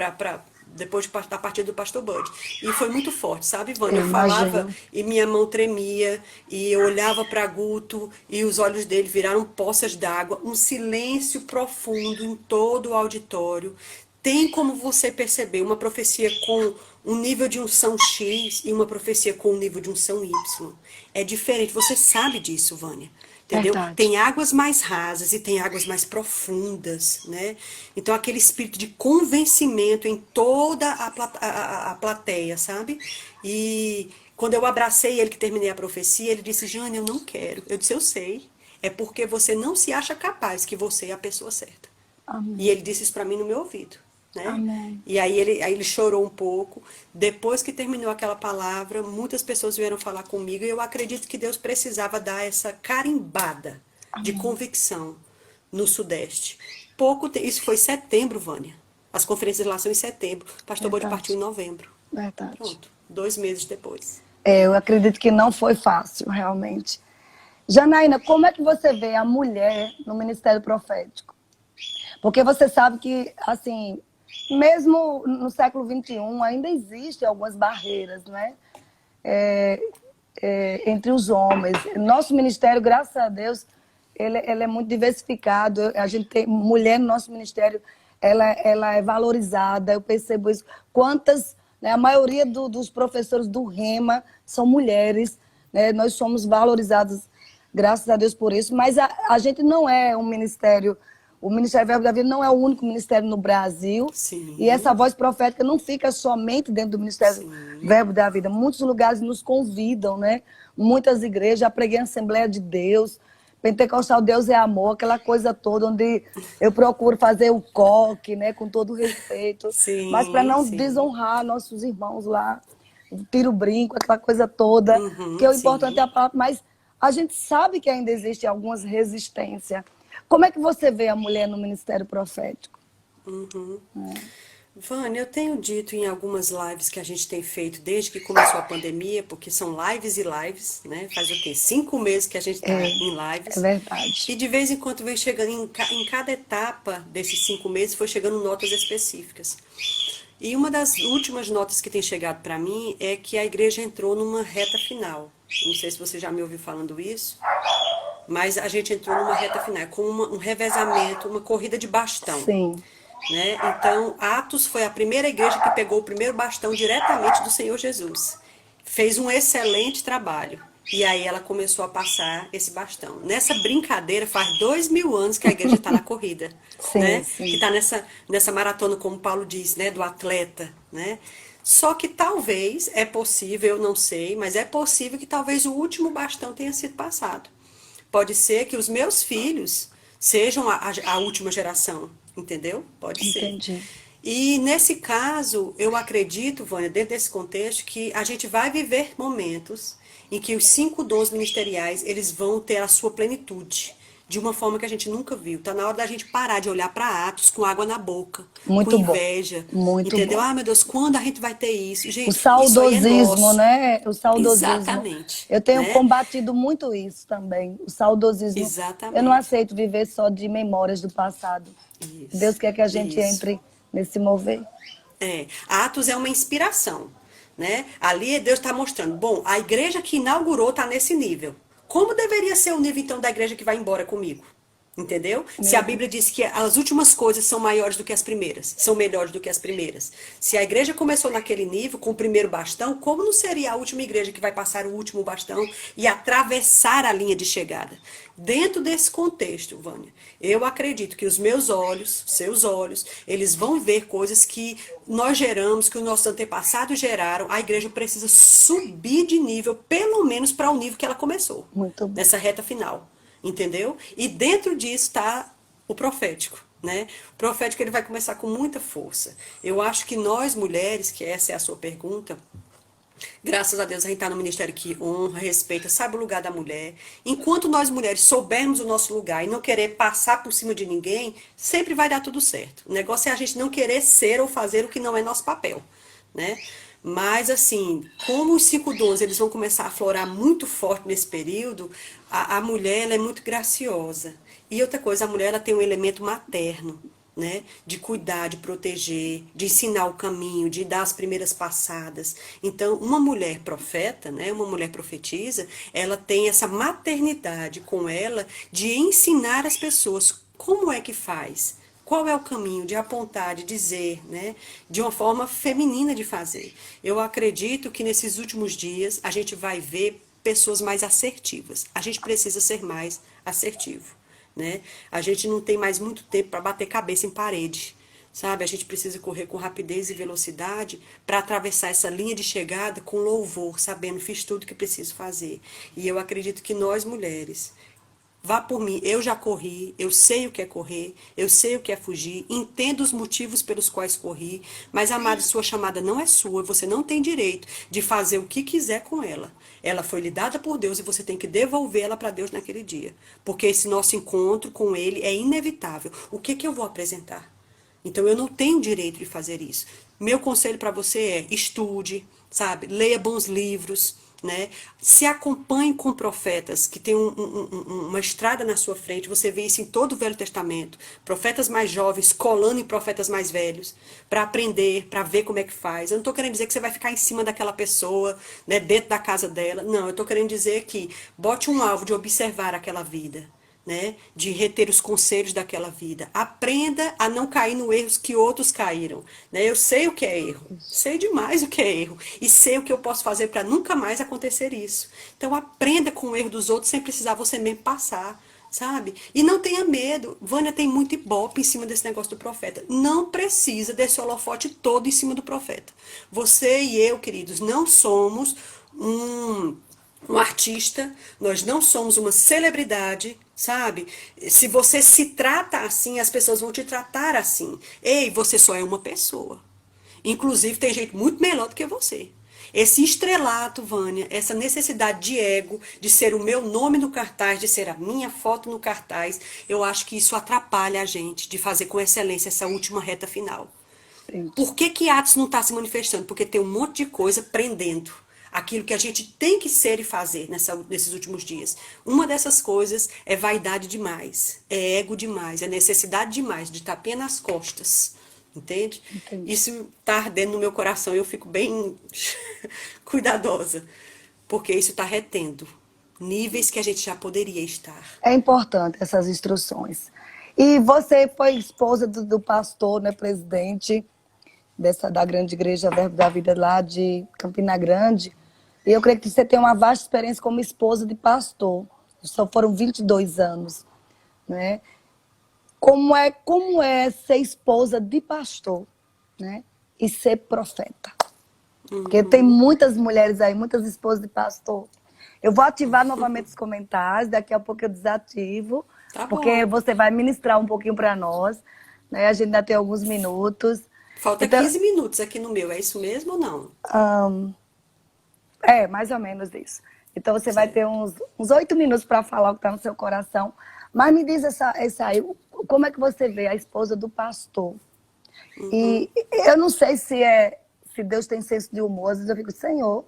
depois da partida do pastor Bud. E foi muito forte, sabe, Ivana? Eu falava e minha mão tremia, e eu olhava para Guto e os olhos dele viraram poças d'água, um silêncio profundo em todo o auditório. Tem como você perceber uma profecia com um nível de unção X e uma profecia com um nível de unção Y. É diferente, você sabe disso, Vânia. Entendeu? Verdade. Tem águas mais rasas e tem águas mais profundas, né? Então, aquele espírito de convencimento em toda a plateia, sabe? E quando eu abracei ele, que terminei a profecia, ele disse, Jane, eu não quero. Eu disse, eu sei. É porque você não se acha capaz que você é a pessoa certa. Amém. E ele disse isso para mim no meu ouvido. Né? Amém. E aí ele chorou um pouco. Depois que terminou aquela palavra, muitas pessoas vieram falar comigo e eu acredito que Deus precisava dar essa carimbada de convicção no Sudeste. Isso foi em setembro, Vânia. As conferências lá são em setembro. O pastor Bode partiu em novembro. Verdade. Pronto, 2 meses depois. Eu acredito que não foi fácil, realmente. Janaína, como é que você vê a mulher no ministério profético? Porque você sabe que, assim, mesmo no século XXI, ainda existem algumas barreiras, né? Entre os homens. Nosso ministério, graças a Deus, ele é muito diversificado. A gente tem mulher no nosso ministério, ela é valorizada. Eu percebo isso. Né, a maioria dos professores do Rema são mulheres, né? Nós somos valorizados, graças a Deus por isso. Mas a gente não é um ministério. O Ministério Verbo da Vida não é o único ministério no Brasil. Sim. E essa voz profética não fica somente dentro do Ministério Verbo da Vida. Muitos lugares nos convidam, né? Muitas igrejas, já preguei em Assembleia de Deus, Pentecostal Deus é Amor, aquela coisa toda, onde eu procuro fazer o coque, né? Com todo respeito. Sim, mas para não desonrar nossos irmãos lá, tiro o brinco, aquela coisa toda, que o importante é a palavra. Mas a gente sabe que ainda existe algumas resistências. Como é que você vê a mulher no ministério profético? Uhum. É. Vânia, eu tenho dito em algumas lives que a gente tem feito desde que começou a pandemia, porque são lives e lives, né? Faz o quê? 5 meses que a gente está É, em é lives. verdade. E de vez em quando vem chegando, em cada etapa desses 5 meses, foi chegando notas específicas. E uma das últimas notas que tem chegado para mim é que a igreja entrou numa reta final. Não sei se você já me ouviu falando isso, mas a gente entrou numa reta final, com um revezamento, uma corrida de bastão. Sim, Né? Então, Atos foi a primeira igreja que pegou o primeiro bastão diretamente do Senhor Jesus. Fez um excelente trabalho. E aí ela começou a passar esse bastão. Nessa brincadeira, faz 2000 anos que a igreja está na corrida, sim, né? Que sim. está nessa maratona, como Paulo diz, né? Do atleta, né? Só que talvez, é possível, eu não sei, mas é possível que talvez o último bastão tenha sido passado. Pode ser que os meus filhos sejam a última geração, entendeu? Pode ser. Entendi. E nesse caso, eu acredito, Vânia, dentro desse contexto, que a gente vai viver momentos em que os 5 dons ministeriais, eles vão ter a sua plenitude, de uma forma que a gente nunca viu. Tá na hora da gente parar de olhar para Atos com água na boca, com Muito bom. inveja, Muito entendeu? bom. Ah, meu Deus, quando a gente vai ter isso? O Gente, isso aí é saudosismo, nosso. né? O saudosismo. Exatamente, Eu tenho né? combatido muito isso também. O saudosismo. Eu não Exatamente. aceito viver só de memórias do passado. Deus Isso, quer que a gente isso. entre nesse mover. É, Atos é uma inspiração, né? Ali Deus está mostrando, bom, a igreja que inaugurou está nesse nível. Como deveria ser o nível então da igreja que vai embora comigo? Entendeu? Se a Meu Bíblia Deus. diz que as últimas coisas são maiores do que as primeiras, são melhores do que as primeiras. Se a igreja começou naquele nível, com o primeiro bastão, como não seria a última igreja que vai passar o último bastão e atravessar a linha de chegada? Dentro desse contexto, Vânia, eu acredito que os meus olhos, seus olhos, eles vão ver coisas que nós geramos, que os nossos antepassados geraram. A igreja precisa subir de nível, pelo menos para o nível que ela começou, Muito bom. nessa reta final. Entendeu? E dentro disso está o profético, né? O profético ele vai começar com muita força. Eu acho que nós mulheres, que essa é a sua pergunta, graças a Deus a gente está no ministério que honra, respeita, sabe o lugar da mulher. Enquanto nós mulheres soubermos o nosso lugar e não querer passar por cima de ninguém, sempre vai dar tudo certo. O negócio é a gente não querer ser ou fazer o que não é nosso papel, né? Mas, assim, como os 5 dons eles vão começar a florar muito forte nesse período, a mulher ela é muito graciosa. E outra coisa, a mulher ela tem um elemento materno, né? De cuidar, de proteger, de ensinar o caminho, de dar as primeiras passadas. Então, uma mulher profeta, né? Uma mulher profetisa, ela tem essa maternidade com ela de ensinar as pessoas como é que faz. Qual é o caminho de apontar, de dizer, né? De uma forma feminina de fazer. Eu acredito que nesses últimos dias a gente vai ver pessoas mais assertivas. A gente precisa ser mais assertivo, né? A gente não tem mais muito tempo para bater cabeça em parede, sabe? A gente precisa correr com rapidez e velocidade para atravessar essa linha de chegada com louvor, sabendo fiz tudo que preciso fazer. E eu acredito que nós mulheres vá por mim, eu já corri, eu sei o que é correr, eu sei o que é fugir, entendo os motivos pelos quais corri, mas, amada, sua chamada não é sua, você não tem direito de fazer o que quiser com ela. Ela foi lhe dada por Deus e você tem que devolver ela para Deus naquele dia. Porque esse nosso encontro com Ele é inevitável. O que que eu vou apresentar? Então eu não tenho direito de fazer isso. Meu conselho para você é estude, sabe? Leia bons livros, né? Se acompanhe com profetas que têm uma estrada na sua frente. Você vê isso em todo o Velho Testamento. Profetas mais jovens colando em profetas mais velhos para aprender, para ver como é que faz. Eu não estou querendo dizer que você vai ficar em cima daquela pessoa, né, dentro da casa dela. Não, eu estou querendo dizer que bote um alvo de observar aquela vida, né, de reter os conselhos daquela vida. Aprenda a não cair no erros que outros caíram, né? Eu sei o que é erro, sei demais o que é erro e sei o que eu posso fazer para nunca mais acontecer isso. Então aprenda com o erro dos outros sem precisar você mesmo passar, sabe? E não tenha medo. Vânia tem muito ibope em cima desse negócio do profeta. Não precisa desse holofote todo em cima do profeta. Você e eu, queridos, não somos um artista, nós não somos uma celebridade, sabe? Se você se trata assim, as pessoas vão te tratar assim. Ei, você só é uma pessoa. Inclusive, tem gente muito melhor do que você. Esse estrelato, Vânia, essa necessidade de ego, de ser o meu nome no cartaz, de ser a minha foto no cartaz, eu acho que isso atrapalha a gente de fazer com excelência essa última reta final. Sim. Por que Atos não está se manifestando? Porque tem um monte de coisa prendendo aquilo que a gente tem que ser e fazer nesses últimos dias. Uma dessas coisas é vaidade demais, é ego demais, é necessidade demais, de tapinha nas costas. Entende? Entendi. Isso está ardendo no meu coração e eu fico bem cuidadosa, porque isso está retendo níveis que a gente já poderia estar. É importante essas instruções. E você foi esposa do pastor, né, presidente da grande igreja Verbo da Vida lá de Campina Grande. E eu creio que você tem uma vasta experiência como esposa de pastor. Só foram 22 anos, né? Como é ser esposa de pastor, né? E ser profeta? Porque tem muitas mulheres aí, muitas esposas de pastor. Eu vou ativar novamente os comentários, daqui a pouco eu desativo, Tá porque bom. você vai ministrar um pouquinho para nós, né? A gente ainda tem alguns minutos. Falta Então, 15 minutos aqui no meu, é isso mesmo ou não? mais ou menos isso. Então você vai ter Certo. uns 8 minutos para falar o que está no seu coração. Mas me diz essa aí, como é que você vê a esposa do pastor? E eu não sei se Deus tem senso de humor, às vezes eu fico, Senhor,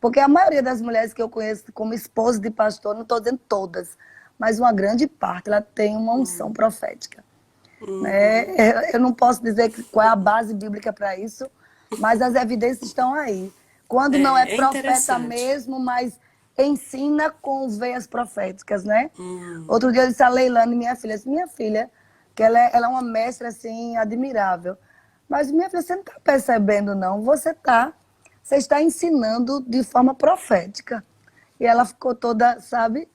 porque a maioria das mulheres que eu conheço como esposa de pastor, não estou dizendo todas, mas uma grande parte, ela tem uma unção profética. Né? Eu não posso dizer qual é a base bíblica para isso, mas as evidências estão aí. Quando não é É profeta interessante. mesmo, mas ensina com veias proféticas, né? Outro dia eu disse a Leilane, minha filha, que ela é uma mestra assim admirável. Mas minha filha, você não está percebendo não, você está ensinando de forma profética. E ela ficou toda, sabe?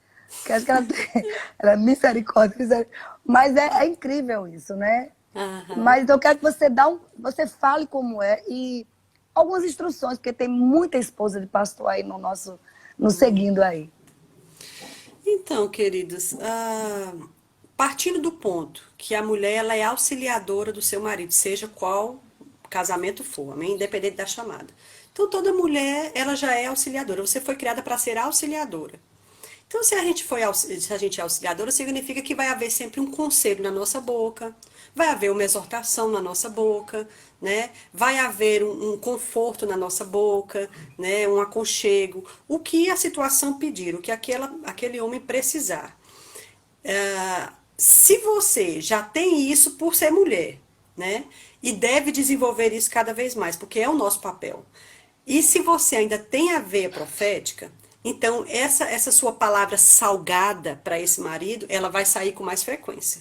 Que acho que ela tem, ela é misericórdia, mas é incrível isso, né? Aham. Mas eu quero que você fale como é e algumas instruções, porque tem muita esposa de pastor aí nos seguindo aí. Então, queridas, partindo do ponto que a mulher ela é auxiliadora do seu marido, seja qual casamento for, amém? Independente da chamada. Então, toda mulher, ela já é auxiliadora. Você foi criada para ser auxiliadora. Então, se a gente é auxiliadora, significa que vai haver sempre um conselho na nossa boca, vai haver uma exortação na nossa boca, né? Vai haver um conforto na nossa boca, né? Um aconchego, o que a situação pedir, o que aquele homem precisar. Se você já tem isso por ser mulher, né? E deve desenvolver isso cada vez mais, porque é o nosso papel. E se você ainda tem a veia profética, então essa sua palavra salgada para esse marido, ela vai sair com mais frequência.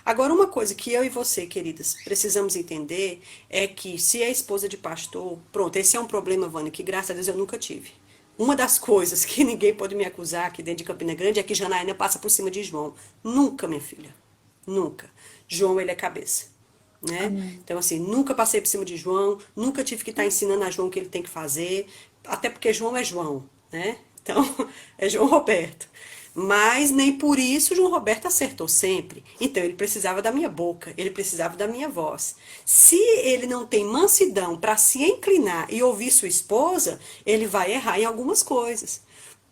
Agora, uma coisa que eu e você, queridas, precisamos entender é que se é esposa de pastor, pronto, esse é um problema, Vânia, que graças a Deus eu nunca tive. Uma das coisas que ninguém pode me acusar aqui dentro de Campina Grande é que Janaína passa por cima de João. Nunca, minha filha. Nunca. João, ele é cabeça. Né? Amém. Então, assim, nunca passei por cima de João, nunca tive que estar ensinando a João o que ele tem que fazer, até porque João é João, né? Então, é João Roberto. Mas nem por isso João Roberto acertou sempre. Então, ele precisava da minha boca, ele precisava da minha voz. Se ele não tem mansidão para se inclinar e ouvir sua esposa, ele vai errar em algumas coisas.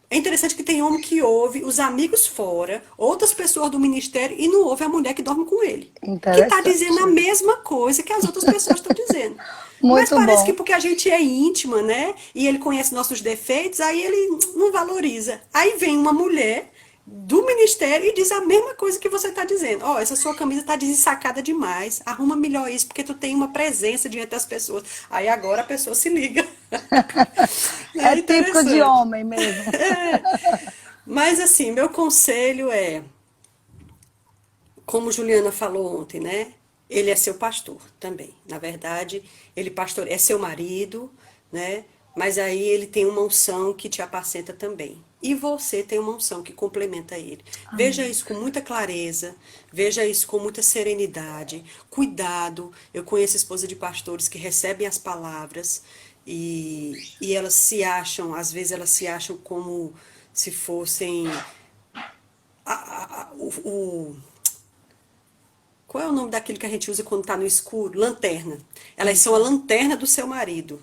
É interessante que tem homem que ouve os amigos fora, outras pessoas do ministério, e não ouve a mulher que dorme com ele. Que está dizendo a Interessante. mesma coisa que as outras pessoas estão dizendo. Mas Muito parece que bom. porque a gente é íntima, né? E ele conhece nossos defeitos, aí ele não valoriza. Aí vem uma mulher do ministério e diz a mesma coisa que você está dizendo. Ó, oh, essa sua camisa está desensacada demais. Arruma melhor isso, porque tu tem uma presença diante das pessoas. Aí agora a pessoa se liga. É É típico de interessante. homem mesmo. Mas assim, meu conselho é, como Juliana falou ontem, né? Ele é seu pastor também. Na verdade, ele pastor é seu marido, né? Mas aí ele tem uma unção que te apacenta também. E você tem uma unção que complementa ele. Veja Amém. isso com muita clareza, veja isso com muita serenidade. Cuidado. Eu conheço esposa de pastores que recebem as palavras e elas se acham, às vezes elas se acham como se fossem o qual é o nome daquilo que a gente usa quando está no escuro? Lanterna. Elas são a lanterna do seu marido.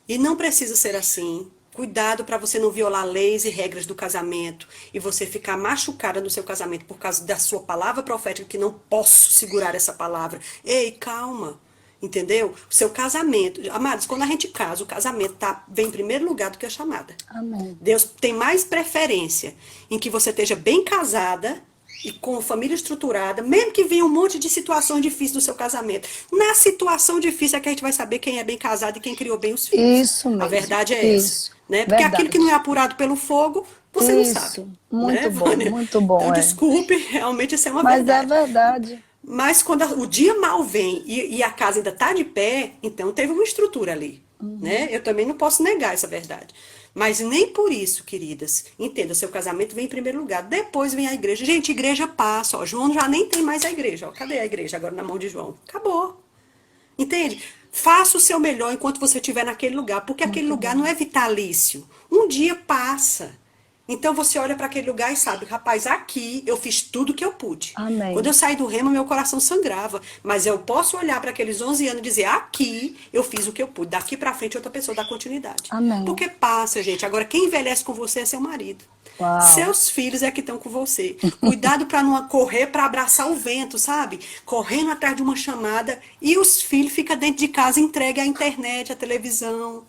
E não precisa ser assim. Cuidado para você não violar leis e regras do casamento e você ficar machucada no seu casamento por causa da sua palavra profética, que não posso segurar essa palavra. Ei, calma. Entendeu? O seu casamento. Amados, quando a gente casa, o casamento vem em primeiro lugar do que a chamada. Amém. Deus tem mais preferência em que você esteja bem casada e com família estruturada, mesmo que venha um monte de situações difíceis no seu casamento. Na situação difícil é que a gente vai saber quem é bem casado e quem criou bem os filhos. Isso A mesmo. verdade é essa. Isso. Né? Porque aquilo que não é Verdade. apurado pelo fogo, você não sabe. Isso. Né, Vânia? Muito Então, bom, é. desculpe, realmente isso é uma Mas é verdade. verdade. Mas quando o dia mal vem e a casa ainda está de pé, então teve uma estrutura ali. Né? Eu também não posso negar essa verdade. Mas nem por isso, queridas, entenda, seu casamento vem em primeiro lugar, depois vem a igreja. Gente, igreja passa, ó, João já nem tem mais a igreja, ó. Cadê a igreja agora na mão de João? Acabou. Entende? Faça o seu melhor enquanto você estiver naquele lugar, porque aquele Muito lugar bom. não é vitalício. Um dia passa. Então você olha para aquele lugar e sabe, rapaz, aqui eu fiz tudo que eu pude. Quando Amém. eu saí do remo, meu coração sangrava. Mas eu posso olhar para aqueles 11 anos e dizer, aqui eu fiz o que eu pude. Daqui para frente outra pessoa dá continuidade. Amém. Porque passa, gente. Agora, quem envelhece com você é seu marido. Uau. Seus filhos é que estão com você. Cuidado para não correr para abraçar o vento, sabe? Correndo atrás de uma chamada e os filhos ficam dentro de casa entregue à internet, à televisão.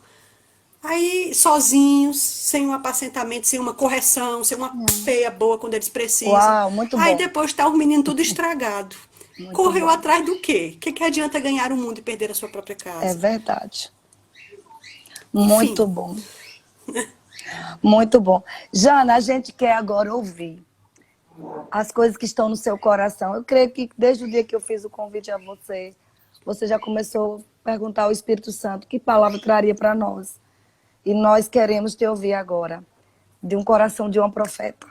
Aí, sozinhos, sem um apacentamento, sem uma correção, sem uma peia boa quando eles precisam. Uau, muito Aí bom. depois tá os meninos tudo estragado. Muito Correu bom. atrás do quê? O que, que adianta ganhar o mundo e perder a sua própria É casa? verdade. Muito Enfim, bom. Muito bom. Jana, a gente quer agora ouvir as coisas que estão no seu coração. Eu creio que desde o dia que eu fiz o convite a você, você já começou a perguntar ao Espírito Santo que palavra traria para nós. E nós queremos te ouvir agora, de um coração de uma profeta.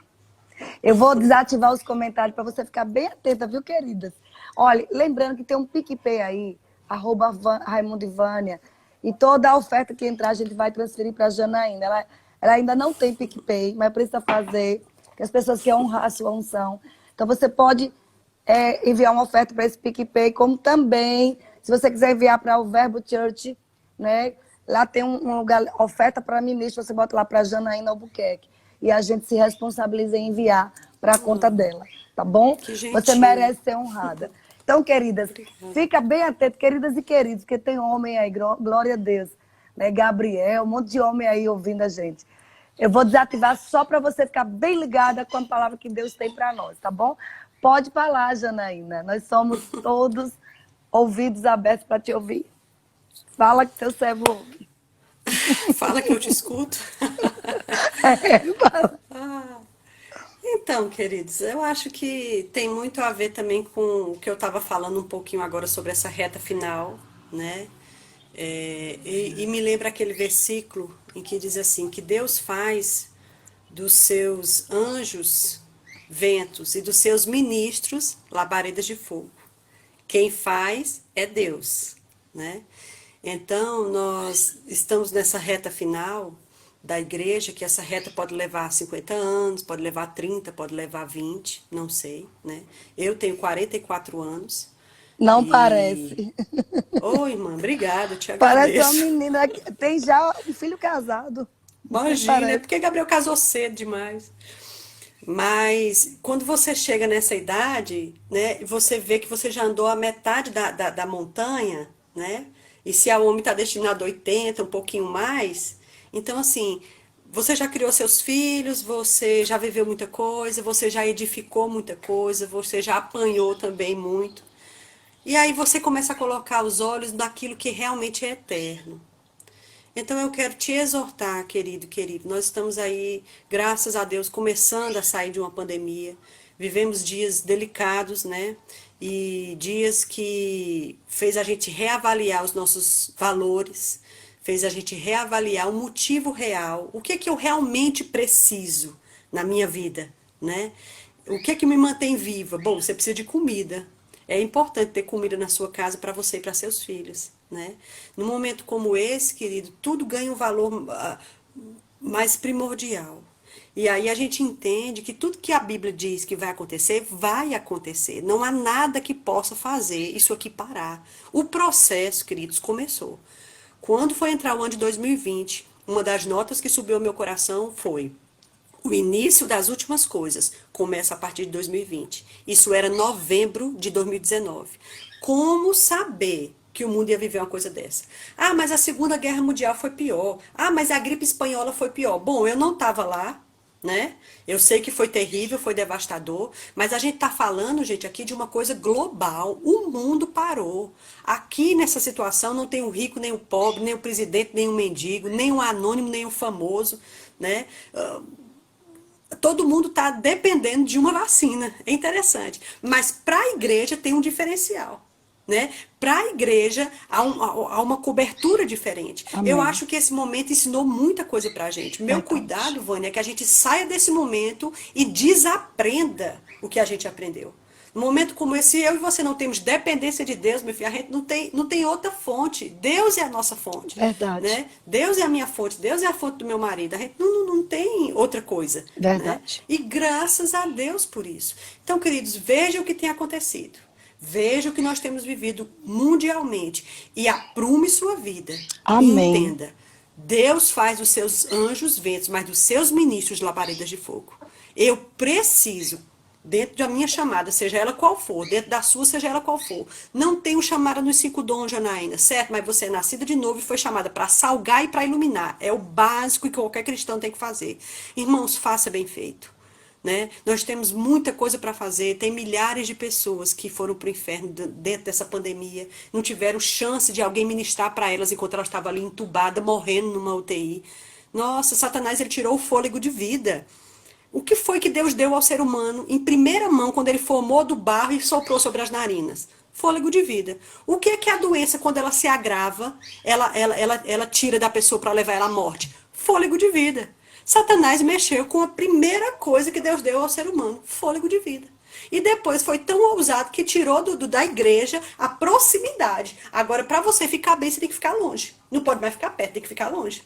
Eu vou desativar os comentários para você ficar bem atenta, viu, queridas? Olha, lembrando que tem um PicPay aí, Raimundo e Vânia, e toda a oferta que entrar a gente vai transferir para a Janaína. Ela ainda não tem PicPay, mas precisa fazer, que as pessoas querem honrar a sua unção. Então você pode enviar uma oferta para esse PicPay, como também, se você quiser enviar para o Verbo Church, né? Lá tem um lugar, oferta para ministro, você bota lá para Janaína Albuquerque. E a gente se responsabiliza em enviar para a conta dela, tá bom? que Você gentil. merece ser honrada. Então, queridas, Obrigada. fica bem atento, queridas e queridos, porque tem homem aí, glória a Deus. Né? Gabriel, um monte de homem aí ouvindo a gente. Eu vou desativar só para você ficar bem ligada com a palavra que Deus tem para nós, tá bom? Pode falar, Janaína. Nós somos todos ouvidos abertos para te ouvir. Fala que teu servo ouve. Fala que eu te escuto. Fala. Então, queridos, eu acho que tem muito a ver também com o que eu estava falando um pouquinho agora sobre essa reta final, né? E me lembra aquele versículo em que diz assim, que Deus faz dos seus anjos ventos e dos seus ministros labaredas de fogo. Quem faz é Deus, né? Então, nós estamos nessa reta final da igreja, que essa reta pode levar 50 anos, pode levar 30, pode levar 20, não sei, né? Eu tenho 44 anos Não e... parece. Ô, irmã, obrigada, eu te Parece uma agradeço. menina que tem já um filho casado. Nem Imagina, é parece. porque Gabriel casou cedo demais. Mas quando você chega nessa idade, né, você vê que você já andou a metade da montanha, né? E se a homem está destinado a 80, um pouquinho mais, então assim, você já criou seus filhos, você já viveu muita coisa, você já edificou muita coisa, você já apanhou também muito. E aí você começa a colocar os olhos naquilo que realmente é eterno. Então eu quero te exortar, querido, querido. Nós estamos aí, graças a Deus, começando a sair de uma pandemia. Vivemos dias delicados, né? E dias que fez a gente reavaliar os nossos valores, fez a gente reavaliar o motivo real, o que é que eu realmente preciso na minha vida, né? O que é que me mantém viva? Bom, você precisa de comida. É importante ter comida na sua casa para você e para seus filhos, né? Num momento como esse, querido, tudo ganha um valor mais primordial. E aí a gente entende que tudo que a Bíblia diz que vai acontecer, vai acontecer. Não há nada que possa fazer isso aqui parar. O processo, queridos, começou. Quando foi entrar o ano de 2020, uma das notas que subiu ao meu coração foi: o início das últimas coisas começa a partir de 2020. Isso era novembro de 2019. Como saber que o mundo ia viver uma coisa dessa? Ah, mas a Segunda Guerra Mundial foi pior. Ah, mas a gripe espanhola foi pior. Bom, eu não estava lá, né? Eu sei que foi terrível, foi devastador, mas a gente está falando, gente, aqui de uma coisa global. O mundo parou. Aqui nessa situação não tem o rico, nem o pobre, nem o presidente, nem o mendigo, nem o anônimo, nem o famoso, né? Todo mundo está dependendo de uma vacina. É interessante. Mas para a igreja tem um diferencial. Né? Para a igreja há uma cobertura diferente. Amém. Eu acho que esse momento ensinou muita coisa para a gente. Meu cuidado, Vânia, é que a gente saia desse momento e desaprenda o que a gente aprendeu. Num momento como esse, eu e você não temos dependência de Deus, meu filho, a gente não tem outra fonte. Deus é a nossa fonte. Verdade. Né? Deus é a minha fonte, Deus é a fonte do meu marido. A gente não tem outra coisa. Verdade. Né? E graças a Deus por isso. Então, queridos, vejam o que tem acontecido. Veja o que nós temos vivido mundialmente e aprume sua vida. Amém. E entenda, Deus faz dos seus anjos ventos, mas dos seus ministros labaredas de fogo. Eu preciso, dentro da minha chamada, seja ela qual for, dentro da sua, seja ela qual for, não tenho chamada nos 5 dons, Janaína, certo? Mas você é nascida de novo e foi chamada para salgar e para iluminar. É o básico que qualquer cristão tem que fazer. Irmãos, faça bem feito. Né? Nós temos muita coisa para fazer, tem milhares de pessoas que foram para o inferno dentro dessa pandemia, não tiveram chance de alguém ministrar para elas enquanto elas estavam ali entubadas, morrendo numa UTI. Nossa, Satanás, ele tirou o fôlego de vida. O que foi que Deus deu ao ser humano em primeira mão quando ele formou do barro e soprou sobre as narinas? Fôlego de vida. O que é que a doença, quando ela se agrava, ela tira da pessoa para levar ela à morte? Fôlego de vida. Satanás mexeu com a primeira coisa que Deus deu ao ser humano, fôlego de vida. E depois foi tão ousado que tirou da igreja a proximidade. Agora, para você ficar bem, você tem que ficar longe. Não pode mais ficar perto, tem que ficar longe.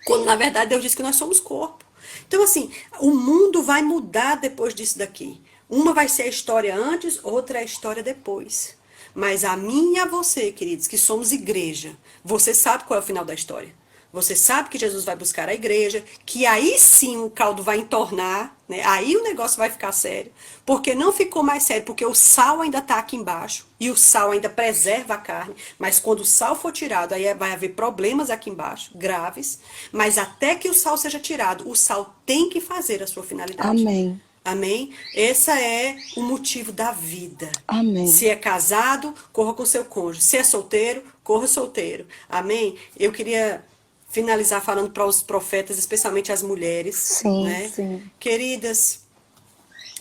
Quando, na verdade, Deus disse que nós somos corpo. Então, assim, o mundo vai mudar depois disso daqui. Uma vai ser a história antes, outra é a história depois. Mas a mim e a você, queridos, que somos igreja, você sabe qual é o final da história. Você sabe que Jesus vai buscar a igreja, que aí sim o caldo vai entornar, né? Aí o negócio vai ficar sério. Porque não ficou mais sério, porque o sal ainda está aqui embaixo, e o sal ainda preserva a carne, mas quando o sal for tirado, aí vai haver problemas aqui embaixo, graves, mas até que o sal seja tirado, o sal tem que fazer a sua finalidade. Amém. Amém? Esse é o motivo da vida. Amém. Se é casado, corra com seu cônjuge. Se é solteiro, corra solteiro. Amém? Eu queria finalizar falando para os profetas, especialmente as mulheres. Sim, né? sim. Queridas,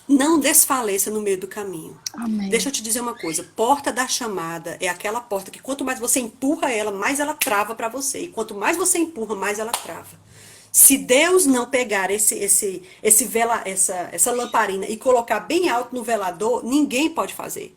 não desfaleça no meio do caminho. Amém. Deixa eu te dizer uma coisa. Porta da chamada é aquela porta que quanto mais você empurra ela, mais ela trava para você. E quanto mais você empurra, mais ela trava. Se Deus não pegar essa lamparina e colocar bem alto no velador, ninguém pode fazer.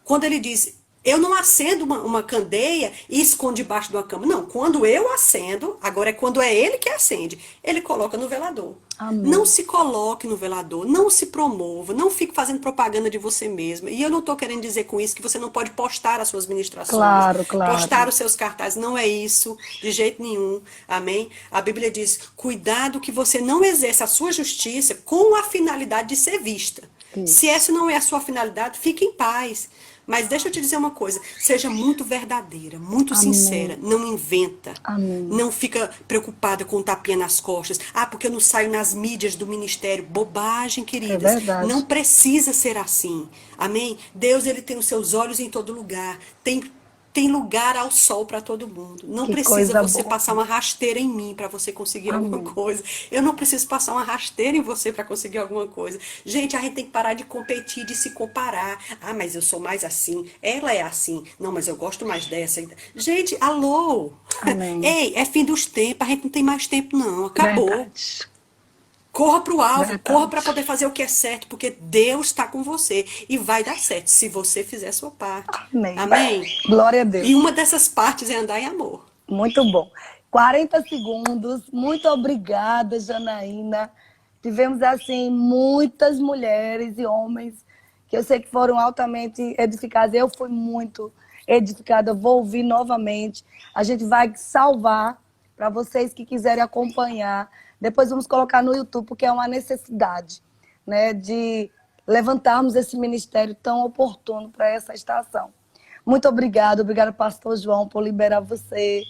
Quando ele diz, eu não acendo uma candeia e escondo debaixo de uma cama. Não, quando eu acendo, agora é quando é ele que acende, ele coloca no velador. Amém. Não se coloque no velador, não se promova, não fique fazendo propaganda de você mesma. E eu não estou querendo dizer com isso que você não pode postar as suas ministrações, Claro, claro. postar os seus cartazes. Não é isso, de jeito nenhum. Amém? A Bíblia diz, cuidado que você não exerça a sua justiça com a finalidade de ser vista. Isso. Se essa não é a sua finalidade, fique em paz. Mas deixa eu te dizer uma coisa, seja muito verdadeira, muito Amém. sincera, não inventa. Amém. Não fica preocupada com o tapinha nas costas. Ah, porque eu não saio nas mídias do ministério. Bobagem, queridas. É verdade. Não precisa ser assim. Amém? Deus, ele tem os seus olhos em todo lugar. Tem lugar ao sol para todo mundo. Não Que precisa coisa você boa. passar uma rasteira em mim para você conseguir Amém. alguma coisa. Eu não preciso passar uma rasteira em você para conseguir alguma coisa. Gente, a gente tem que parar de competir, de se comparar. Ah, mas eu sou mais assim. Ela é assim. Não, mas eu gosto mais dessa. Gente, alô. Amém. Ei, é fim dos tempos. A gente não tem mais tempo, não. Acabou. Verdade. Corra para o alvo, Verdade. corra para poder fazer o que é certo, porque Deus está com você e vai dar certo se você fizer a sua parte. Amém. Amém? Glória a Deus. E uma dessas partes é andar em amor. Muito bom. 40 segundos. Muito obrigada, Janaína. Tivemos, assim, muitas mulheres e homens que eu sei que foram altamente edificadas. Eu fui muito edificada, vou ouvir novamente. A gente vai salvar para vocês que quiserem acompanhar. Depois vamos colocar no YouTube, porque é uma necessidade, né, de levantarmos esse ministério tão oportuno para essa estação. Muito obrigada, pastor João, por liberar você,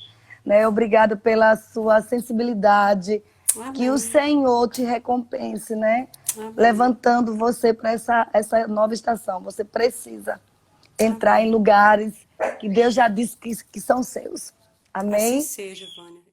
né? Obrigada pela sua sensibilidade. Amém. Que o Senhor te recompense, né? Amém. Levantando você para essa nova estação. Você precisa entrar em lugares que Deus já disse que são seus. Amém? Assim seja, Vânia.